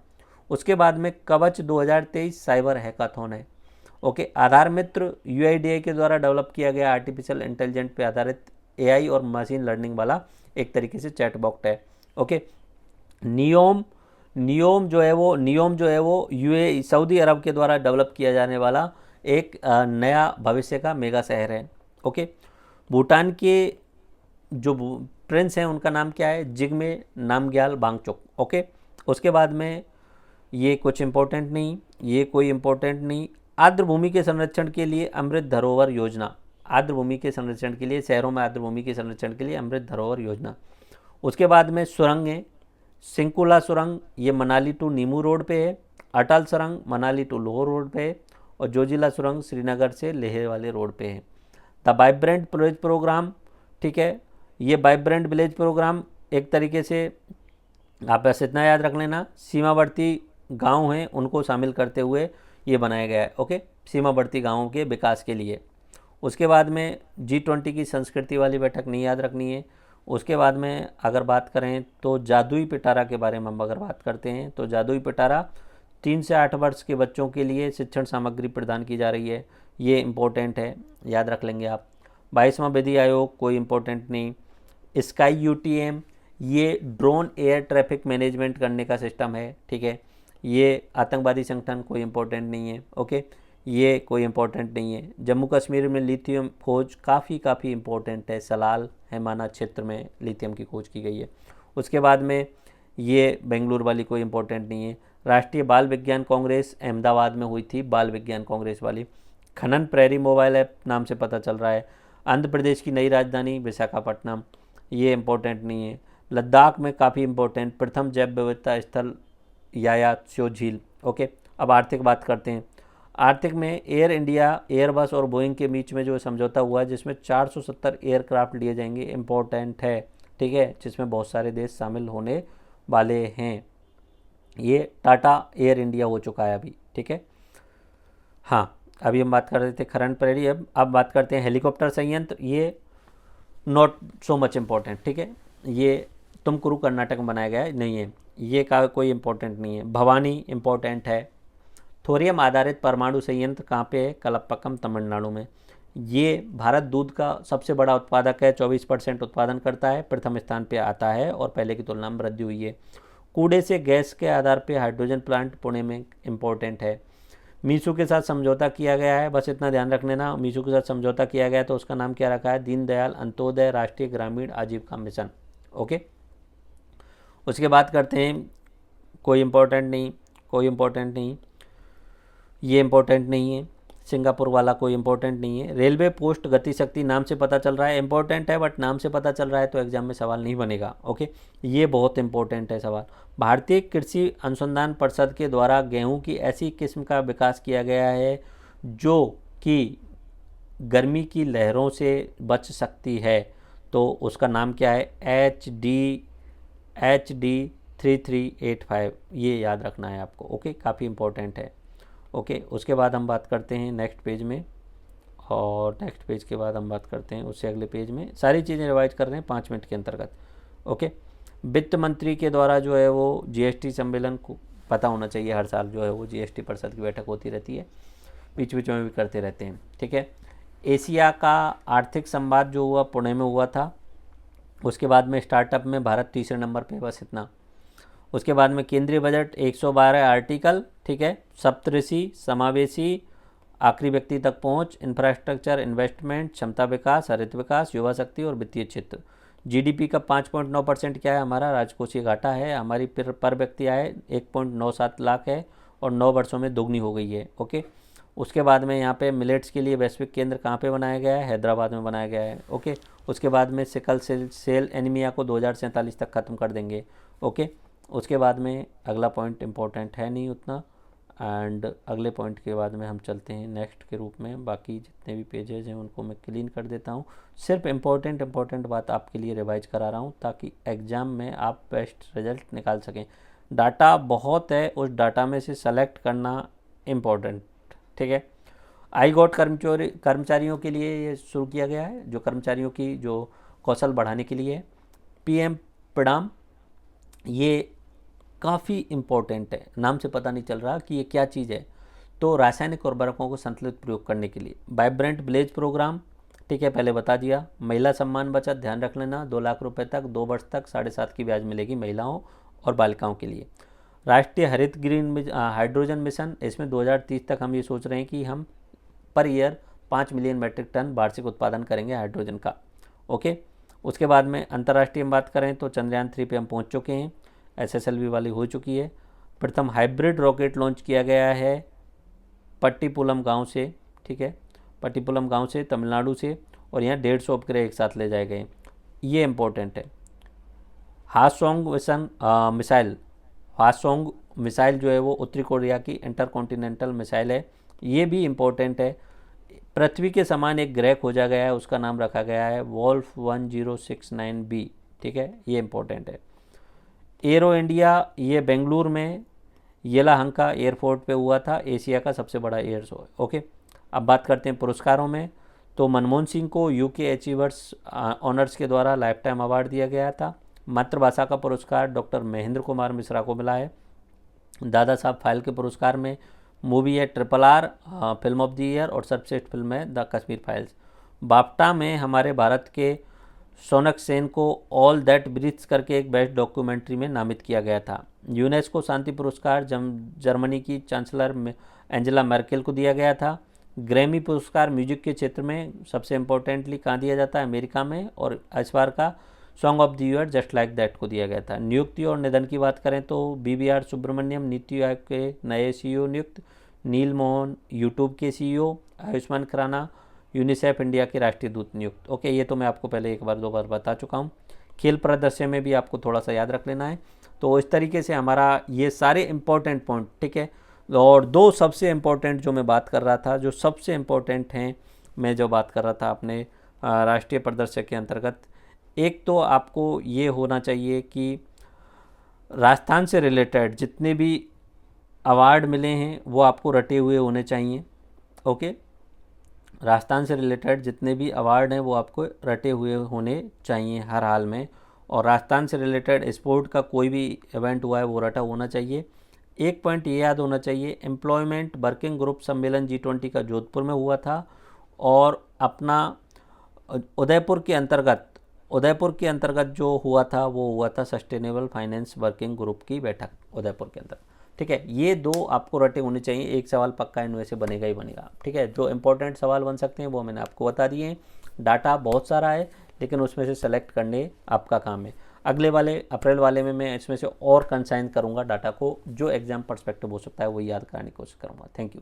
उसके बाद में कवच 2023 साइबर हैकाथॉन है। ओके, आधार मित्र UIDAI के द्वारा डेवलप किया गया आर्टिफिशियल इंटेलिजेंट पे आधारित AI और मशीन लर्निंग वाला एक तरीके से चैट बॉक्स है। ओके, नियोम जो है वो UAE सऊदी अरब के द्वारा डेवलप किया जाने वाला एक नया भविष्य का मेगा शहर है। ओके, भूटान के जो प्रिंस हैं उनका नाम क्या है? जिग्मे नामग्याल वांगचुक। ओके, उसके बाद में ये कुछ इंपॉर्टेंट नहीं, ये कोई इंपॉर्टेंट नहीं। आर्द्रभूमि के संरक्षण के लिए अमृत धरोहर योजना, आर्द्रभूमि के संरक्षण के लिए, शहरों में आर्द्रभूमि के संरक्षण के लिए अमृत धरोहर योजना। उसके बाद में सुरंगें, सिंकुला सुरंग ये मनाली टू नीमू रोड पे है, अटल सुरंग मनाली टू लोअर रोड पे है, और जोजिला सुरंग श्रीनगर से लेह वाले रोड पे है। द वाइब्रेंट विलेज प्रोग्राम, ठीक है, ये वाइब्रेंट विलेज प्रोग्राम एक तरीके से आप बस इतना याद रख लेना, सीमावर्ती गांव हैं उनको शामिल करते हुए ये बनाया गया है, ओके, सीमावर्ती गाँवों के विकास के लिए। उसके बाद में G20 की संस्कृति वाली बैठक नहीं याद रखनी है। उसके बाद में अगर बात करें तो जादुई पिटारा के बारे में हम अगर बात करते हैं तो जादुई पिटारा 3 से 8 वर्ष के बच्चों के लिए शिक्षण सामग्री प्रदान की जा रही है, ये इम्पोर्टेंट है, याद रख लेंगे आप। 22वां विधि आयोग कोई इम्पोर्टेंट नहीं। स्काई UTM ये ड्रोन एयर ट्रैफिक मैनेजमेंट करने का सिस्टम है, ठीक है। ये आतंकवादी संगठन कोई इम्पोर्टेंट नहीं है, ओके, ये कोई इम्पोर्टेंट नहीं है। जम्मू कश्मीर में लिथियम खोज काफ़ी इम्पोर्टेंट है, सलाल हैमाना क्षेत्र में लिथियम की खोज की गई है। उसके बाद में ये बेंगलुरु वाली कोई इम्पोर्टेंट नहीं है। राष्ट्रीय बाल विज्ञान कांग्रेस अहमदाबाद में हुई थी, बाल विज्ञान कांग्रेस वाली। खनन प्रेरी मोबाइल ऐप नाम से पता चल रहा है। आंध्र प्रदेश की नई राजधानी विशाखापट्टनम, ये इम्पोर्टेंट नहीं है। लद्दाख में काफ़ी इम्पोर्टेंट प्रथम जैव विविधता स्थल यायात्सो झील, ओके। अब आर्थिक बात करते हैं। आर्थिक में एयर इंडिया, एयरबस और बोइंग के बीच में जो समझौता हुआ जिसमें 470 एयरक्राफ्ट लिए जाएंगे, इम्पोर्टेंट है, ठीक है, जिसमें बहुत सारे देश शामिल होने वाले हैं। ये टाटा एयर इंडिया हो चुका है अभी, ठीक है। हाँ, अभी हम बात कर रहे थे खनन प्रेरी, अब बात करते हैं हेलीकॉप्टर संयंत्र। ये नॉट सो मच इम्पोर्टेंट, ठीक है, ये तुमकुरु कर्नाटक में बनाया गया है, नहीं है, ये का कोई इम्पोर्टेंट नहीं है। भवानी इम्पोर्टेंट है। थोरियम आधारित परमाणु संयंत्र कहाँ पे है? कलपक्कम तमिलनाडु में। ये भारत दूध का सबसे बड़ा उत्पादक है, 24% उत्पादन करता है, प्रथम स्थान पे आता है और पहले की तुलना में वृद्धि हुई है। कूड़े से गैस के आधार पे हाइड्रोजन प्लांट पुणे में इम्पोर्टेंट है। मीसू के साथ समझौता किया गया है, बस इतना ध्यान रख लेना, मीसू के साथ समझौता किया गया है तो उसका नाम क्या रखा है? दीनदयाल अंत्योदय राष्ट्रीय ग्रामीण आजीविका मिशन, ओके। उसके बाद करते हैं, कोई इम्पोर्टेंट नहीं, कोई इम्पोर्टेंट नहीं, ये इम्पोर्टेंट नहीं है। सिंगापुर वाला कोई इम्पोर्टेंट नहीं है। रेलवे पोस्ट गति शक्ति नाम से पता चल रहा है, इम्पोर्टेंट है, बट नाम से पता चल रहा है तो एग्जाम में सवाल नहीं बनेगा, ओके, ये बहुत इंपॉर्टेंट है सवाल। भारतीय कृषि अनुसंधान परिषद के द्वारा गेहूं की ऐसी किस्म का विकास किया गया है जो कि गर्मी की लहरों से बच सकती है, तो उसका नाम क्या है? HD 3385, ये याद रखना है आपको, ओके, काफ़ी इंपॉर्टेंट है, ओके। उसके बाद हम बात करते हैं नेक्स्ट पेज में, और नेक्स्ट पेज के बाद हम बात करते हैं उससे अगले पेज में। सारी चीज़ें रिवाइज कर रहे हैं 5 मिनट के अंतर्गत, ओके। वित्त मंत्री के द्वारा जो है वो GST सम्मेलन को पता होना चाहिए, हर साल जो है वो GST परिषद की बैठक होती रहती है, बीच बीच में भी करते रहते हैं, ठीक है। एशिया का आर्थिक संवाद जो हुआ पुणे में हुआ था। उसके बाद में स्टार्टअप में भारत तीसरे नंबर पे, बस इतना। उसके बाद में केंद्रीय बजट 112 आर्टिकल, ठीक है, सप्तऋषि, समावेशी, आखिरी व्यक्ति तक पहुंच, इंफ्रास्ट्रक्चर, इन्वेस्टमेंट, क्षमता विकास, हरित विकास, युवा शक्ति और वित्तीय क्षेत्र। GDP का 5.9% क्या है? हमारा राजकोषीय घाटा है। हमारी पर व्यक्ति आय 1.97 लाख है और 9 वर्षों में दोगुनी हो गई है, ओके। उसके बाद में यहाँ पे मिलेट्स के लिए वैश्विक केंद्र कहाँ पे बनाया गया है? हैदराबाद में बनाया गया है, ओके। उसके बाद में सिकल सेल एनीमिया को 2047 तक ख़त्म कर देंगे, ओके। उसके बाद में अगला पॉइंट इम्पोर्टेंट है नहीं उतना, एंड अगले पॉइंट के बाद में हम चलते हैं नेक्स्ट के रूप में। बाकी जितने भी पेजेज हैं उनको मैं क्लीन कर देता हूँ, सिर्फ इम्पोर्टेंट बात आपके लिए रिवाइज करा रहा हूँ ताकि एग्ज़ाम में आप बेस्ट रिजल्ट निकाल सकें। डाटा बहुत है, उस डाटा में से सेलेक्ट करना इम्पोर्टेंट, ठीक है। आई गॉट कर्मचारियों के लिए ये शुरू किया गया है, जो कर्मचारियों की जो कौशल बढ़ाने के लिए। PM प्रणाम, ये काफ़ी इम्पोर्टेंट है, नाम से पता नहीं चल रहा कि ये क्या चीज़ है। तो रासायनिक उर्वरकों को संतुलित प्रयोग करने के लिए। वाइब्रेंट विलेज प्रोग्राम, ठीक है, पहले बता दिया। महिला सम्मान बचत, ध्यान रख लेना, 2 लाख रुपए तक 2 वर्ष तक 7.5 की ब्याज मिलेगी महिलाओं और बालिकाओं के लिए। राष्ट्रीय हरित ग्रीन हाइड्रोजन मिशन, इसमें 2030 तक हम ये सोच रहे हैं कि हम per year 5 million metric ton वार्षिक उत्पादन करेंगे हाइड्रोजन का, ओके। उसके बाद में अंतर्राष्ट्रीय बात करें तो चंद्रयान 3 पे हम पहुंच चुके हैं, SSLV वाली हो चुकी है। प्रथम हाइब्रिड रॉकेट लॉन्च किया गया है पट्टीपुलम गांव से, ठीक है, पट्टीपुलम गांव से, तमिलनाडु से, और यहाँ 150 उपग्रह एक साथ ले जाए गए, ये इम्पोर्टेंट है। हासोंग मिसाइल, हासोंग मिसाइल जो है वो उत्तरी कोरिया की इंटरकॉन्टिनेंटल मिसाइल है, ये भी इम्पोर्टेंट है। पृथ्वी के समान एक ग्रह खोजा गया है, उसका नाम रखा गया है वोल्फ 1069b, ठीक है, ये इम्पोर्टेंट है। एरो इंडिया, ये बेंगलुरु में येलाहंका एयरपोर्ट पे हुआ था, एशिया का सबसे बड़ा एयर शो। ओके, अब बात करते हैं पुरस्कारों में। तो मनमोहन सिंह को यूके अचीवर्स ऑनर्स के द्वारा लाइफ टाइम अवार्ड दिया गया था। मातृभाषा का पुरस्कार डॉक्टर महेंद्र कुमार मिश्रा को मिला है। दादा साहब फाइल्के पुरस्कार में मूवी है RRR film of the year और सर्वश्रेष्ठ फिल्म है द कश्मीर फाइल्स। बाफ्टा में हमारे भारत के सोनक सेन को ऑल दैट ब्रीथ्स करके एक बेस्ट डॉक्यूमेंट्री में नामित किया गया था। यूनेस्को शांति पुरस्कार जर्मनी की चांसलर एंजेला मर्केल को दिया गया था। ग्रैमी पुरस्कार म्यूजिक के क्षेत्र में सबसे इम्पोर्टेंटली कहाँ दिया जाता है, अमेरिका में, और इस बार का song of the year just like that को दिया गया था। नियुक्ति और निधन की बात करें तो BVR सुब्रमण्यम नीति आयोग के नए CEO नियुक्त, नील मोहन यूट्यूब के CEO, Ayushmann Khurrana UNICEF India के राष्ट्रीय दूत नियुक्त। ओके, ये तो मैं आपको पहले एक बार दो बार बता चुका हूँ। खेल प्रदर्शन में भी आपको थोड़ा सा याद रख लेना है। तो इस तरीके से हमारा ये सारे इम्पोर्टेंट पॉइंट, ठीक है। और दो सबसे इम्पोर्टेंट जो मैं बात कर रहा था, जो सबसे इम्पोर्टेंट हैं, मैं जो बात कर रहा था अपने राष्ट्रीय प्रदर्शक के अंतर्गत, एक तो आपको ये होना चाहिए कि राजस्थान से रिलेटेड जितने भी अवार्ड मिले हैं वो आपको रटे हुए होने चाहिए। ओके, राजस्थान से रिलेटेड जितने भी अवार्ड हैं वो आपको रटे हुए होने चाहिए हर हाल में। और राजस्थान से रिलेटेड स्पोर्ट का कोई भी इवेंट हुआ है वो रटा होना चाहिए। एक पॉइंट ये याद होना चाहिए, एम्प्लॉयमेंट वर्किंग ग्रुप सम्मेलन G20 का जोधपुर में हुआ था, और अपना उदयपुर के अंतर्गत जो हुआ था वो हुआ था सस्टेनेबल फाइनेंस वर्किंग ग्रुप की बैठक उदयपुर के अंदर। ठीक है, ये दो आपको रटे होने चाहिए। एक सवाल पक्का इनमें से बनेगा ही बनेगा। ठीक है, जो इंपॉर्टेंट सवाल बन सकते हैं वो मैंने आपको बता दिए हैं। डाटा बहुत सारा है लेकिन उसमें से सेलेक्ट करने आपका काम है। अगले वाले अप्रैल वाले में मैं इसमें से और कंसाइन करूँगा डाटा को, जो एग्जाम पर्सपेक्टिव हो सकता है वो याद कराने की कोशिश करूँगा। Thank you.